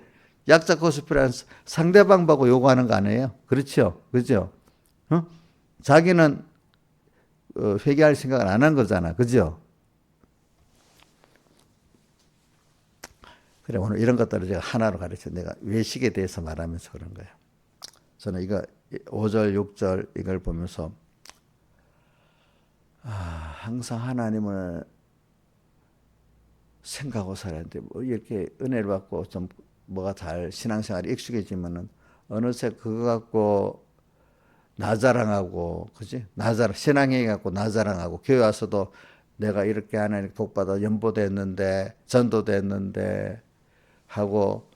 약자 코스프레는 상대방 보고 요구하는 거 아니에요? 그렇죠? 그죠? 자기는 회개할 생각을 안 한 거잖아. 그죠? 그래, 오늘 이런 것들을 제가 하나로 가르쳐 내가 외식에 대해서 말하면서 그런 거예요. 저는 이거 5절, 6절 이걸 보면서 항상 하나님을 생각하고 살아야 돼. 뭐 이렇게 은혜를 받고 좀 뭐가 잘 신앙생활이 익숙해지면은 어느새 그거 갖고 나 자랑하고, 그지? 신앙에 갖고 나 자랑하고, 교회 와서도 내가 이렇게 하나님 복 받아 연보됐는데, 전도됐는데, 하고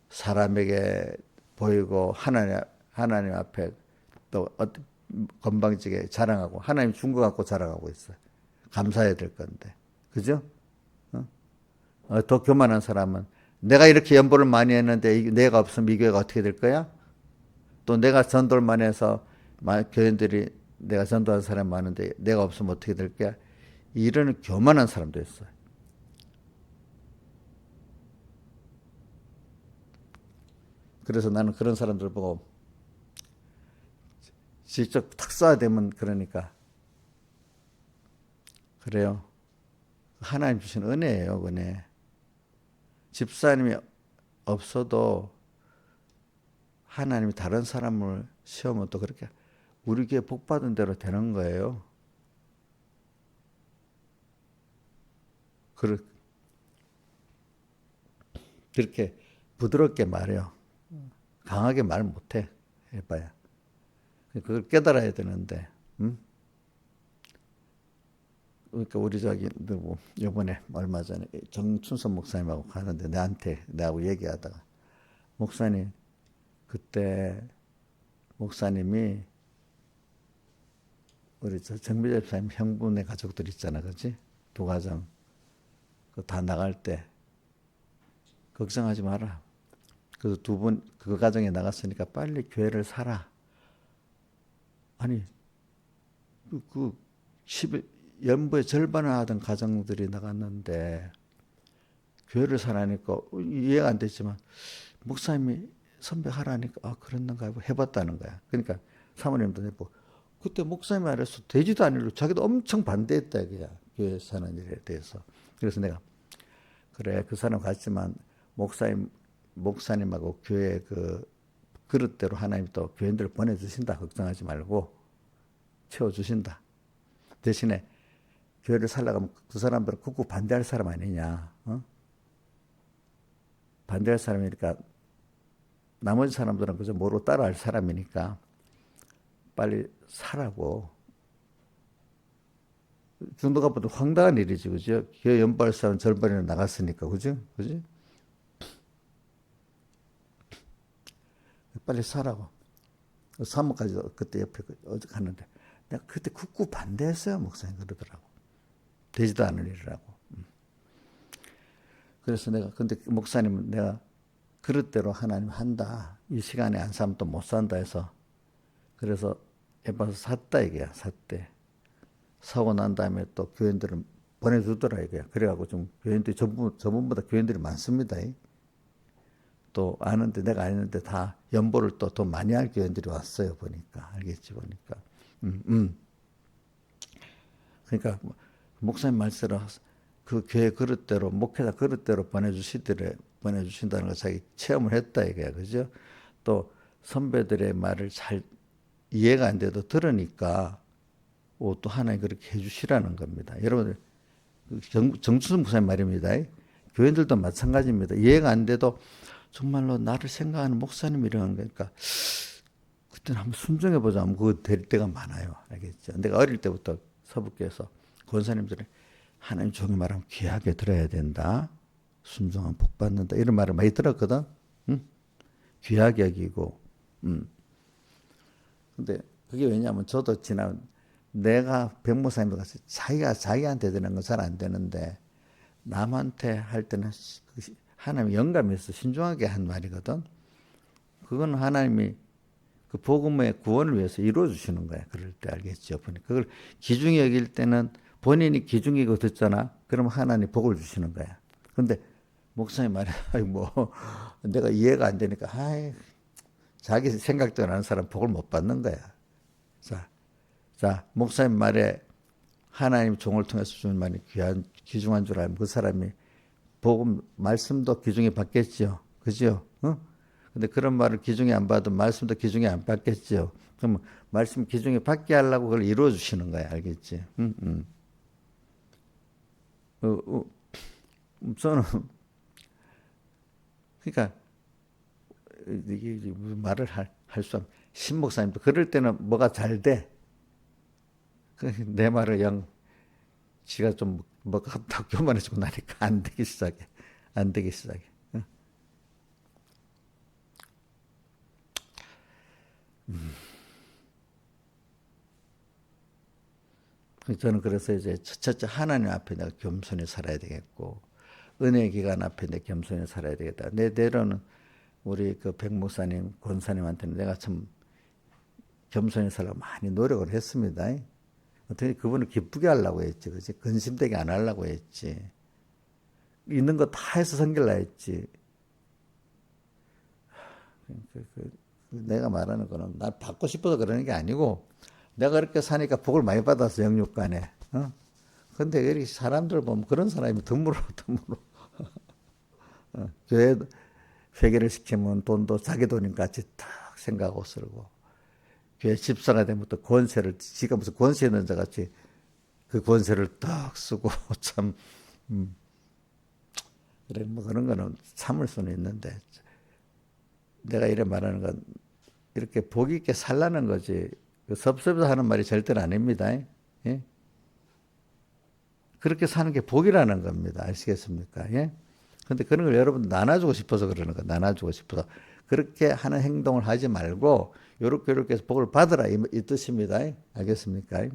사람에게 보이고 하나님 앞에 또 건방지게 자랑하고 하나님 준 거 갖고 자랑하고 있어요. 감사해야 될 건데. 그죠? 더 교만한 사람은 내가 이렇게 연보를 많이 했는데 내가 없으면 이 교회가 어떻게 될 거야? 또 내가 전도를 많이 해서 교인들이 내가 전도한 사람이 많은데 내가 없으면 어떻게 될 거야? 이런 교만한 사람도 있어요. 그래서 나는 그런 사람들 보고 직접 탁 쏴야 되면 그러니까 그래요. 하나님 주신 은혜예요, 은혜. 집사님이 없어도 하나님이 다른 사람을 세우면 또 그렇게 우리 교회 복 받은 대로 되는 거예요. 그렇게 부드럽게 말해요. 강하게 말 못해. 해봐야. 그걸 깨달아야 되는데, 그러니까 우리 저기 뭐 이번에 얼마 전에 정춘선 목사님하고 가는데 내하고 얘기하다가 목사님 그때 목사님이 우리 저 정미재 집사님 형부네 가족들 있잖아, 그렇지? 두 가정 그 다 나갈 때 걱정하지 마라. 그래서 두 분 그 가정에 나갔으니까 빨리 교회를 사라. 아니 그 10일 연부의 절반을 하던 가정들이 나갔는데 교회를 사라니까 이해가 안 됐지만 목사님이 선배하라니까 아 그랬는가 하고 해봤다는 거야. 그러니까 사모님도 해보고 그때 목사님이 알아서 되지도 않으려 자기도 엄청 반대했다 이거야. 교회 사는 일에 대해서. 그래서 내가 그래 그 사람 같지만 목사님하고 교회 그 그릇대로 하나님 또 교인들 보내주신다. 걱정하지 말고 채워주신다. 대신에 교회를 살려고 하면 그 사람들은 굳고 반대할 사람 아니냐. 반대할 사람이니까 나머지 사람들은 그저 뭐로 따라할 사람이니까 빨리 사라고. 중도가 보다 황당한 일이지, 그죠? 교회 연보할 사람 절반이나 나갔으니까, 그죠? 그지? 빨리 사라고. 사모까지 그때 옆에 어디 갔는데 내가 그때 굳고 반대했어요, 목사님 그러더라고. 되지도 않을 일이라고. 그래서 내가 근데 목사님은 내가 그릇대로 하나님 한다. 이 시간에 안 사면 또 못 산다 해서 그래서 해봐서 샀다 이게야. 샀대. 사고 난 다음에 또 교인들은 보내주더라 이거야. 그래갖고 좀 교인들이 저번보다 교인들이 많습니다. 또 아는데 내가 아는데 다 연보를 또 더 많이 할 교인들이 왔어요. 보니까 알겠지 보니까. 그러니까 목사님 말씀대로 그 교회 그릇대로 목회자 그릇대로 보내주신다는 걸 자기 체험을 했다 이거야. 그죠? 또 선배들의 말을 잘 이해가 안 돼도 들으니까 또 하나님 그렇게 해주시라는 겁니다. 여러분들 정춘선 목사님 말입니다. 교인들도 마찬가지입니다. 이해가 안 돼도 정말로 나를 생각하는 목사님이라는 거니까 그때는 한번 순종해보자 하면 그거 될 때가 많아요. 알겠죠? 내가 어릴 때부터 서북교에서 권사님들이 하나님 종이 말하면 귀하게 들어야 된다. 순종하면 복 받는다. 이런 말을 많이 들었거든. 응? 귀하게 여기고. 근데 그게 왜냐하면 저도 내가 백목사님 같이 자기한테 되는 건 잘 안 되는데 남한테 할 때는 하나님이 영감이 있어 신중하게 한 말이거든. 그건 하나님이 그 복음의 구원을 위해서 이루어 주시는 거야. 그럴 때 알겠죠. 그걸 귀중히 여길 때는 본인이 귀중히 이거 듣잖아. 그러면 하나님 복을 주시는 거야. 근데 목사님 말에 뭐 내가 이해가 안 되니까 자기 생각대로 하는 사람 복을 못 받는 거야. 자 목사님 말에 하나님 종을 통해서 주는 말이 귀중한 줄 알면 그 사람이 복음 말씀도 귀중히 받겠지요. 그죠? 근데 그런 말을 귀중히 안 받으면 말씀도 귀중히 안 받겠지요. 그러면 말씀 귀중히 받게 하려고 그걸 이루어 주시는 거야. 알겠지? 저는 그러니까 이게 무슨 말을 할 수 없는 신목사님도 그럴 때는 뭐가 잘 돼. 내 말을 지가 좀 뭐가 다 교만해지고 나니까 안 되기 시작해. 저는 그래서 이제 첫째 하나님 앞에 내가 겸손히 살아야 되겠고, 은혜 기간 앞에 내 겸손히 살아야 되겠다. 내대로는 우리 그 백 목사님, 권사님한테는 내가 참 겸손히 살려고 많이 노력을 했습니다. 어떻게 그분을 기쁘게 하려고 했지, 그지? 근심되게 안 하려고 했지. 있는 거 다 해서 섬길라 했지. 내가 말하는 거는 날 받고 싶어서 그러는 게 아니고, 내가 그렇게 사니까 복을 많이 받았어, 영육간에. 근데 이렇게 사람들 보면 그런 사람이 드물어. 교회 회개를 시키면 돈도 자기 돈인 같이 탁 생각하고 쓰고, 교회 집사가 되면 또 권세를, 지가 무슨 권세 있는 자 같이 그 권세를 딱 쓰고, 참, 그래, 뭐 그런 거는 참을 수는 있는데, 내가 이래 말하는 건 이렇게 복 있게 살라는 거지, 섭섭해서 하는 말이 절대는 아닙니다. 예? 그렇게 사는 게 복이라는 겁니다. 아시겠습니까? 예? 근데 그런 걸 여러분 나눠주고 싶어서 그러는 거예요. 나눠주고 싶어서. 그렇게 하는 행동을 하지 말고, 요렇게 해서 복을 받으라. 이 뜻입니다. 알겠습니까?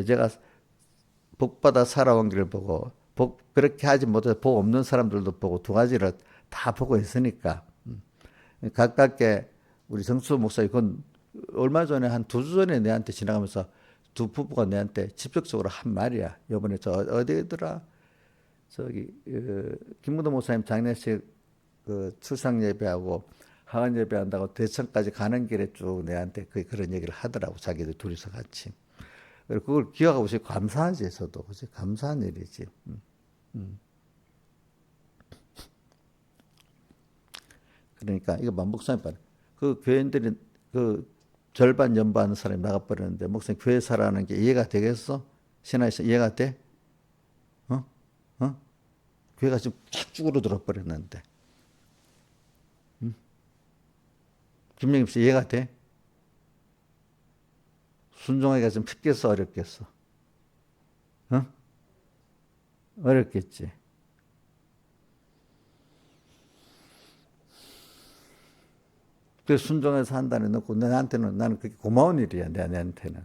제가 복 받아 살아온 길을 보고, 그렇게 하지 못해서 복 없는 사람들도 보고, 두 가지를 다 보고 있으니까. 가깝게 우리 정수 목사님, 그건 얼마 전에 한 2주 전에 내한테 지나가면서 두 부부가 내한테 직접적으로 한 말이야. 요번에 저 어디더라? 저기 김문도 목사님 장례식 그 출상 예배하고 하원 예배한다고 대천까지 가는 길에 쭉 내한테 그런 얘기를 하더라고. 자기들 둘이서 같이. 그걸 기억하고 싶고 감사하지, 저도. 그치? 감사한 일이지. 그러니까 이거 목사님 봐. 그 교인들이 그 절반 연반하는 사람이 나가버렸는데, 목사님 교회 살아가는 게 이해가 되겠어? 신화에서 이해가 돼? 교회가 지금 쫙 쭈그러들어 버렸는데. 김명임 씨 이해가 돼? 순종하기가 좀 쉽겠어, 어렵겠어? 어렵겠지. 그래서 순종해서 한다는 넣고, 나한테는, 나는 그게 고마운 일이야, 내한테는.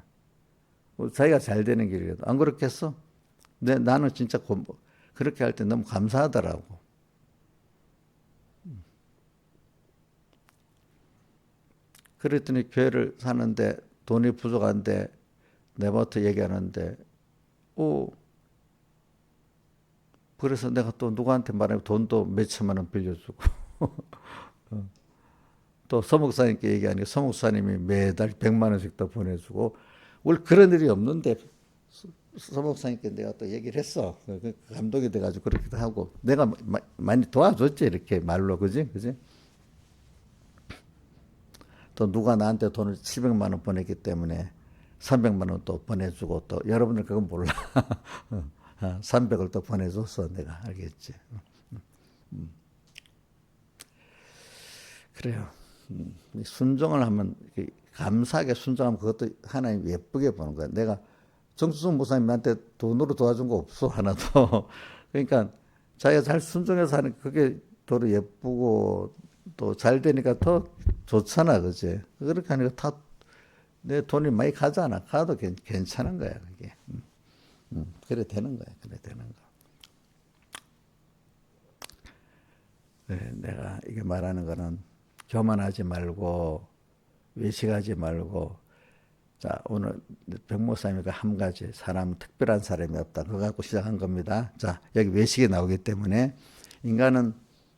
자기가 잘 되는 길이라도. 안 그렇겠어? 나는 진짜 그렇게 할 때 너무 감사하더라고. 그랬더니 교회를 사는데 돈이 부족한데 내부터 얘기하는데, 그래서 내가 또 누구한테 말하면 돈도 몇 천만 원 빌려주고 또 서목사님께 얘기하니까 서목사님이 매달 100만 원씩 더 보내주고, 원래 그런 일이 없는데 서목사님께 내가 또 얘기를 했어. 감동이 돼가지고 그렇게도 하고, 내가 많이 도와줬지, 이렇게 말로. 그지? 또 누가 나한테 돈을 700만 원 보냈기 때문에 300만 원 또 보내주고, 또 여러분들 그건 몰라. 300을 또 보내줬어, 내가. 알겠지? 그래요. 순종을 하면, 감사하게 순종하면 그것도 하나님 예쁘게 보는 거야. 내가 정수성 목사님한테 돈으로 도와준 거 없어, 하나도. 그러니까 자기가 잘 순종해서 하는 그게 더 예쁘고, 또 잘 되니까 더 좋잖아, 그지? 그렇게 하니까 다 내 돈이 많이 가잖아. 가도 괜찮은 거야, 그게. 그래 되는 거야, 그래 되는 거. 그래, 내가 이게 말하는 거는 교만하지 말고 외식하지 말고, 자, 오늘 백목사님과 한 가지, 사람은 특별한 사람이 없다, 그거 갖고 시작한 겁니다. 자, 여기 외식이 나오기 때문에 인간은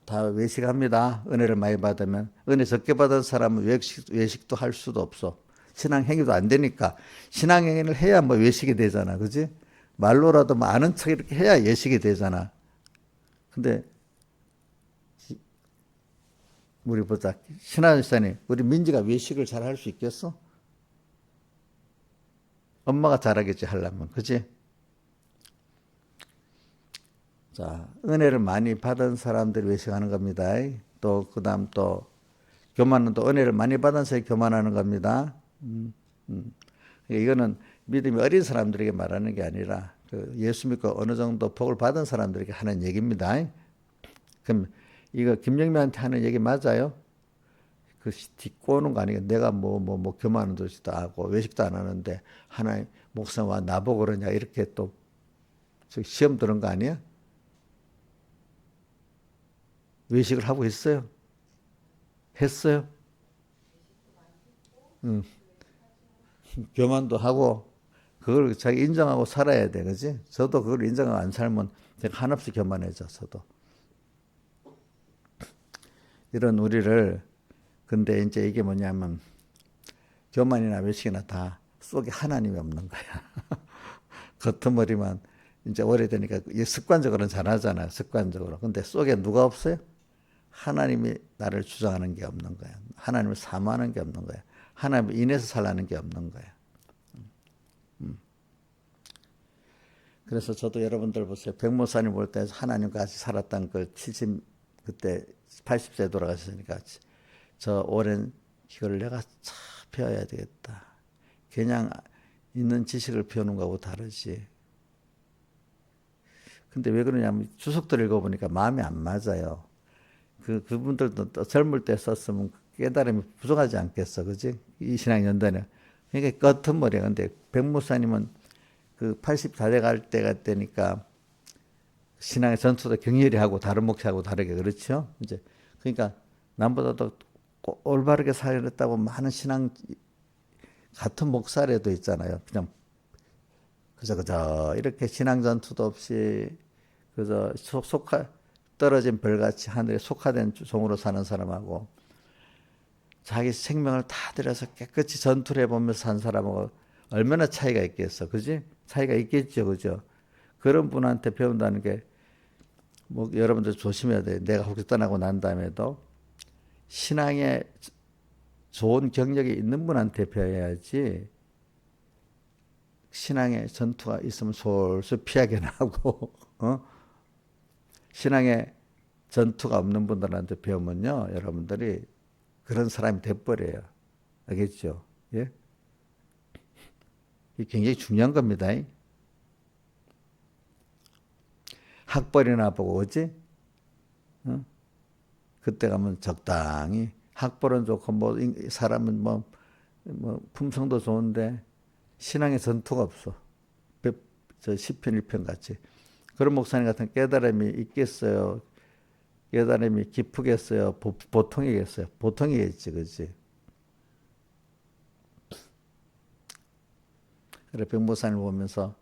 다 외식합니다. 은혜를 많이 받으면. 은혜 적게 받은 사람은 외식도 할 수도 없어. 신앙 행위도 안 되니까. 신앙 행위를 해야 뭐 외식이 되잖아, 그지? 말로라도 뭐 아는 척 이렇게 해야 외식이 되잖아. 근데 우리 보자, 신하사님, 우리 민지가 외식을 잘 할 수 있겠어? 엄마가 잘하겠지, 하려면. 그지? 자, 은혜를 많이 받은 사람들이 외식하는 겁니다. 또, 그 다음 또, 교만은 또 은혜를 많이 받은 사람이 교만하는 겁니다. 이거는 믿음이 어린 사람들에게 말하는 게 아니라, 예수 믿고 어느 정도 복을 받은 사람들에게 하는 얘기입니다. 그럼 이거 김영미한테 하는 얘기 맞아요? 그 딛고 오는 거 아니에요. 내가 뭐 교만한 도시도 하고 외식도 안 하는데 하나님 목사와 나보고 그러냐 이렇게 또 시험 드는 거 아니야? 외식을 하고 있어요? 했어요? 응. 교만도 하고 그걸 자기 인정하고 살아야 돼, 그지? 저도 그걸 인정하고 안 살면 제가 한없이 교만해져, 저도. 이런 우리를 근데 이제 이게 뭐냐면 교만이나 외식이나 다 속에 하나님이 없는 거야. 겉머리만 이제 오래되니까 습관적으로는 잘하잖아요. 습관적으로. 근데 속에 누가 없어요? 하나님이 나를 주장하는 게 없는 거야. 하나님을 사모하는 게 없는 거야. 하나님을 인해서 살라는 게 없는 거야. 그래서 저도 여러분들 보세요. 백모사님 볼 때 하나님과 같이 살았던 그 70, 그때 80세 돌아가셨으니까 저 오랜 기회를 내가 차 펴야 되겠다. 그냥 있는 지식을 피우는 거하고 다르지. 근데 왜 그러냐면 주석들 읽어보니까 마음이 안 맞아요. 그분들도 젊을 때 썼으면 깨달음이 부족하지 않겠어. 그지? 이 신앙 연단에. 그러니까 겉머리야. 근데 백무사님은 그 80다 돼갈 때가 되니까 신앙의 전투도 격렬히 하고 다른 목사하고 다르게 그렇죠? 이제 그러니까 남보다도 올바르게 살렸다고 많은 신앙 같은 목사래도 있잖아요. 그냥 그저 이렇게 신앙 전투도 없이 그저 떨어진 별같이 하늘에 속화된 종으로 사는 사람하고 자기 생명을 다 들여서 깨끗이 전투를 해보면서 산 사람하고 얼마나 차이가 있겠어. 그지? 차이가 있겠죠. 그죠? 그런 분한테 배운다는 게 뭐 여러분들 조심해야 돼. 내가 혹시 떠나고 난 다음에도 신앙에 좋은 경력이 있는 분한테 배워야지 신앙의 전투가 있으면 솔솔 피하게 나고 신앙의 전투가 없는 분들한테 배우면요, 여러분들이 그런 사람이 돼버려요. 알겠죠? 예? 이게 굉장히 중요한 겁니다. 학벌이나 보고, 그지? 어? 그때 가면 적당히, 학벌은 좋고, 뭐, 사람은 뭐, 품성도 좋은데, 신앙의 전투가 없어. 저 시편 1편 같이. 그런 목사님 같은 깨달음이 있겠어요? 깨달음이 깊으겠어요? 보통이겠어요? 보통이겠지, 그지? 그래, 백목사님 보면서,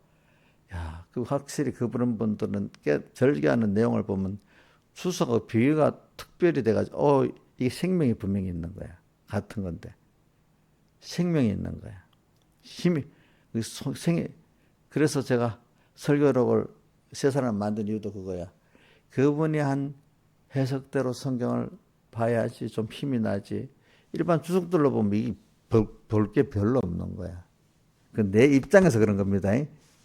야, 그 확실히 그분 분들은 절개하는 내용을 보면 수사가 비유가 특별히 돼가지고, 이게 생명이 분명히 있는 거야. 같은 건데. 생명이 있는 거야. 힘이, 그래서 제가 설교록을 세 사람 만든 이유도 그거야. 그분이 한 해석대로 성경을 봐야지 좀 힘이 나지. 일반 주석들로 보면 이게 볼 게 별로 없는 거야. 내 입장에서 그런 겁니다.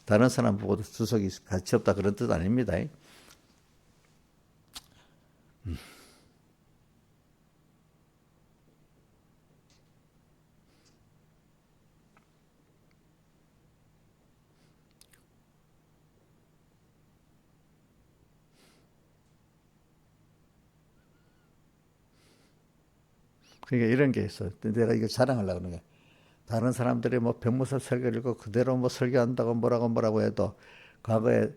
다른 사람 보고도 주석이 가치 없다 그런 뜻 아닙니다. 그러니까 이런 게 있어. 내가 이거 자랑하려고 그러는 거야. 다른 사람들이 뭐 변무사 설교를 읽고 그대로 뭐 설교한다고 뭐라고 해도 과거에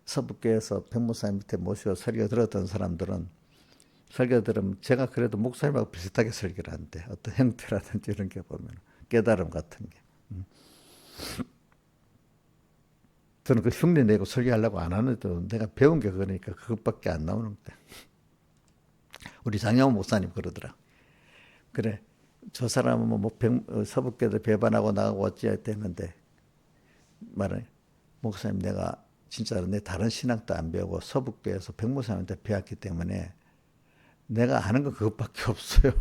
서북교에서 변무사 밑에 모시고 설교 들었던 사람들은 설교 들으면 제가 그래도 목사님하고 비슷하게 설교를 한대. 어떤 형태라든지 이런 게 보면 깨달음 같은 게. 저는 그 흉내 내고 설교하려고 안 하는데도 내가 배운 게 그러니까 그것밖에 안 나오는 거야. 우리 장영호 목사님 그러더라. 그래, 저 사람은 서북교도 배반하고 나가고 어찌했는데 말해, 목사님 내가 진짜로 내 다른 신학도 안 배우고 서북교에서 백목사님한테 배웠기 때문에 내가 아는 건 그것밖에 없어요.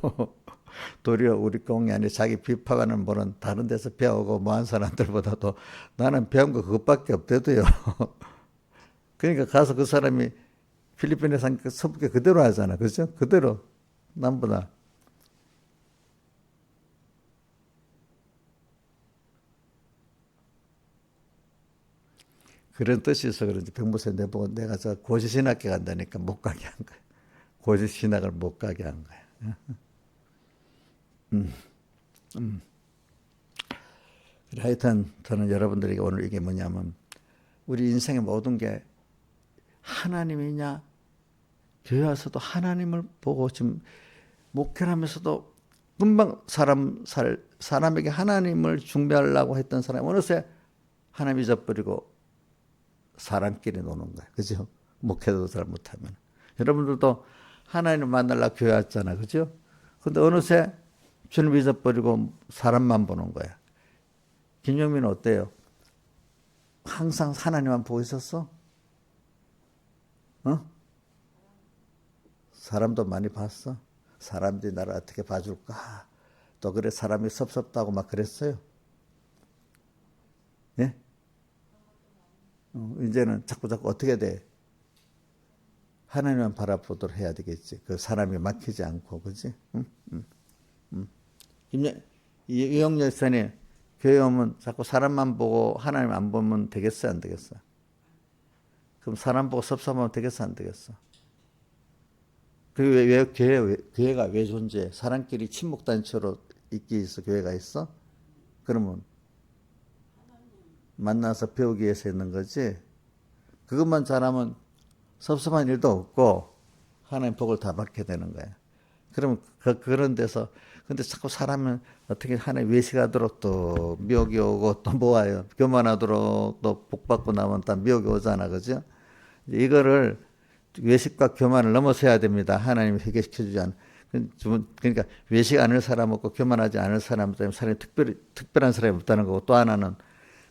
도리어 우리 공양이 자기 비판하는 분은 다른 데서 배우고 뭐한 사람들보다도 나는 배운 거 그것밖에 없대도요. 그러니까 가서 그 사람이 필리핀에 사니까 서북교 그대로 하잖아. 그죠? 그대로 남보다. 그런 뜻이 있어 그런지 백무사 내보고 내가 저 고시신학교 간다니까 못 가게 한 거야. 고시신학을 못 가게 한 거야. 하여튼 저는 여러분들에게 오늘 이게 뭐냐면 우리 인생의 모든 게 하나님이냐, 교회 와서도 하나님을 보고 지금 목회를 하면서도 금방 사람에게 하나님을 중배하려고 했던 사람이 어느새 하나님 잊어버리고 사람끼리 노는 거야. 그죠? 목회도 잘 못하면. 여러분들도 하나님을 만나려고 교회 왔잖아. 그죠? 근데 어느새 주님 잊어버리고 사람만 보는 거야. 김영민은 어때요? 항상 하나님만 보고 있었어? 사람도 많이 봤어? 사람들이 나를 어떻게 봐줄까? 또 그래 사람이 섭섭다고 막 그랬어요? 예? 이제는 자꾸 어떻게 돼? 하나님만 바라보도록 해야 되겠지. 그 사람이 막히지 않고, 그지? 이영렬 목사님, 교회 오면 자꾸 사람만 보고 하나님 안 보면 되겠어, 안 되겠어? 그럼 사람 보고 섭섭하면 되겠어, 안 되겠어? 교회가 왜 존재해? 사람끼리 친목단체로 있기 위해서 교회가 있어? 그러면 만나서 배우기 위해서 있는 거지. 그것만 잘하면 섭섭한 일도 없고 하나님 복을 다 받게 되는 거야. 그러면 그런 데서 근데 자꾸 사람은 어떻게 하나님 외식하도록 또 미혹이 오고 또 모아요. 교만하도록 또 복 받고 나면 또 미혹이 오잖아, 그죠? 이거를 외식과 교만을 넘어서야 됩니다. 하나님이 해결시켜주지 않은. 그러니까 외식 않을 사람 없고 교만하지 않을 사람 때문에 사람이 특별한 사람이 없다는 거고, 또 하나는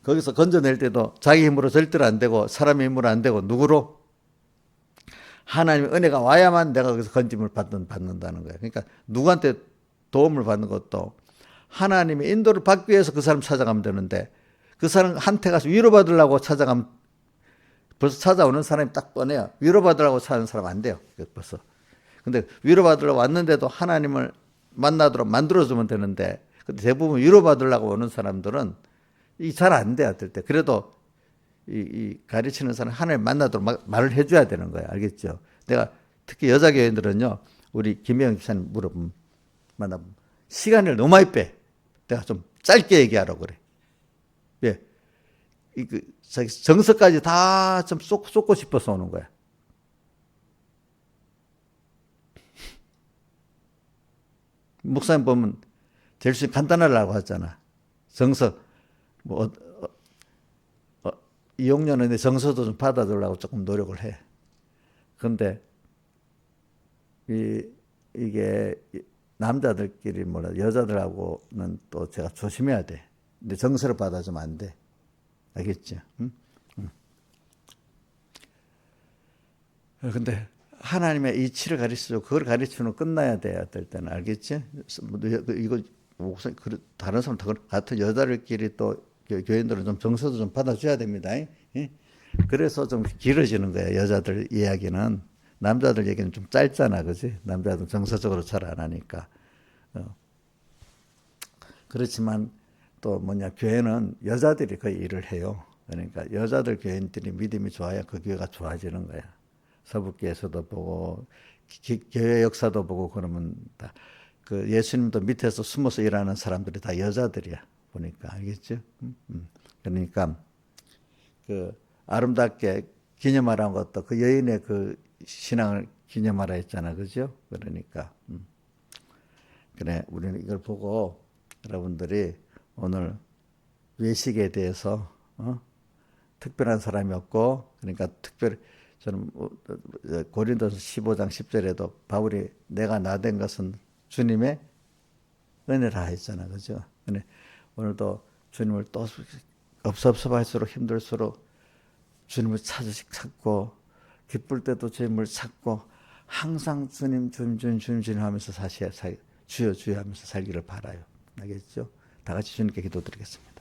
거기서 건져낼 때도 자기 힘으로 절대로 안 되고 사람의 힘으로 안 되고 누구로? 하나님의 은혜가 와야만 내가 거기서 건짐을 받는다는 거예요. 그러니까 누구한테 도움을 받는 것도 하나님의 인도를 받기 위해서 그 사람 찾아가면 되는데, 그 사람한테 가서 위로받으려고 찾아가면 벌써 찾아오는 사람이 딱 뻔해요. 위로받으려고 찾는 사람 안 돼요. 벌써. 근데 위로받으려고 왔는데도 하나님을 만나도록 만들어주면 되는데, 근데 대부분 위로받으려고 오는 사람들은 이 잘 안 돼, 어떨 때. 그래도 이 가르치는 사람 하나님 만나도록 말을 해줘야 되는 거예요. 알겠죠? 내가 특히 여자 교인들은요, 우리 김혜영 집사님 만나보면 시간을 너무 많이 빼. 내가 좀 짧게 얘기하라고 그래. 예. 정서까지 다 좀 쏟고 싶어서 오는 거야. 목사님 보면 제일 간단하려고 하잖아. 정서, 이용료는 정서도 좀 받아주려고 조금 노력을 해. 그런데 이게 남자들끼리 여자들하고는 또 제가 조심해야 돼. 근데 정서를 받아주면 안 돼. 알겠죠? 응? 근데 하나님의 이치를 가르쳐주고 그걸 가르치면 끝나야 돼. 어떨 때는. 알겠지? 이거 다른 사람 같은 여자들끼리 또 교인들은 좀 정서도 좀 받아줘야 됩니다. 그래서 좀 길어지는 거예요. 여자들 이야기는. 남자들 얘기는 좀 짧잖아. 그지? 남자들 정서적으로 잘 안 하니까. 그렇지만 또 교회는 여자들이 그 일을 해요. 그러니까 여자들 교인들이 믿음이 좋아야 그 교회가 좋아지는 거야. 서북교에서도 보고 교회 역사도 보고 그러면 다 그 예수님도 밑에서 숨어서 일하는 사람들이 다 여자들이야. 보니까 알겠죠? 그러니까 그 아름답게 기념하라는 것도 그 여인의 그 신앙을 기념하라 했잖아, 그죠? 그러니까 그래 우리는 이걸 보고 여러분들이 오늘 외식에 대해서 특별한 사람이 없고, 그러니까 저는 고린도서 15장 10절에도 바울이 내가 나 된 것은 주님의 은혜라 했잖아, 그죠? 근데 오늘도 주님을 또 섭섭할수록 힘들수록 주님을 찾고, 기쁠 때도 주님을 찾고, 항상 주님 하면서 주여 하면서 살기를 바라요. 알겠죠? 다 같이 주님께 기도드리겠습니다.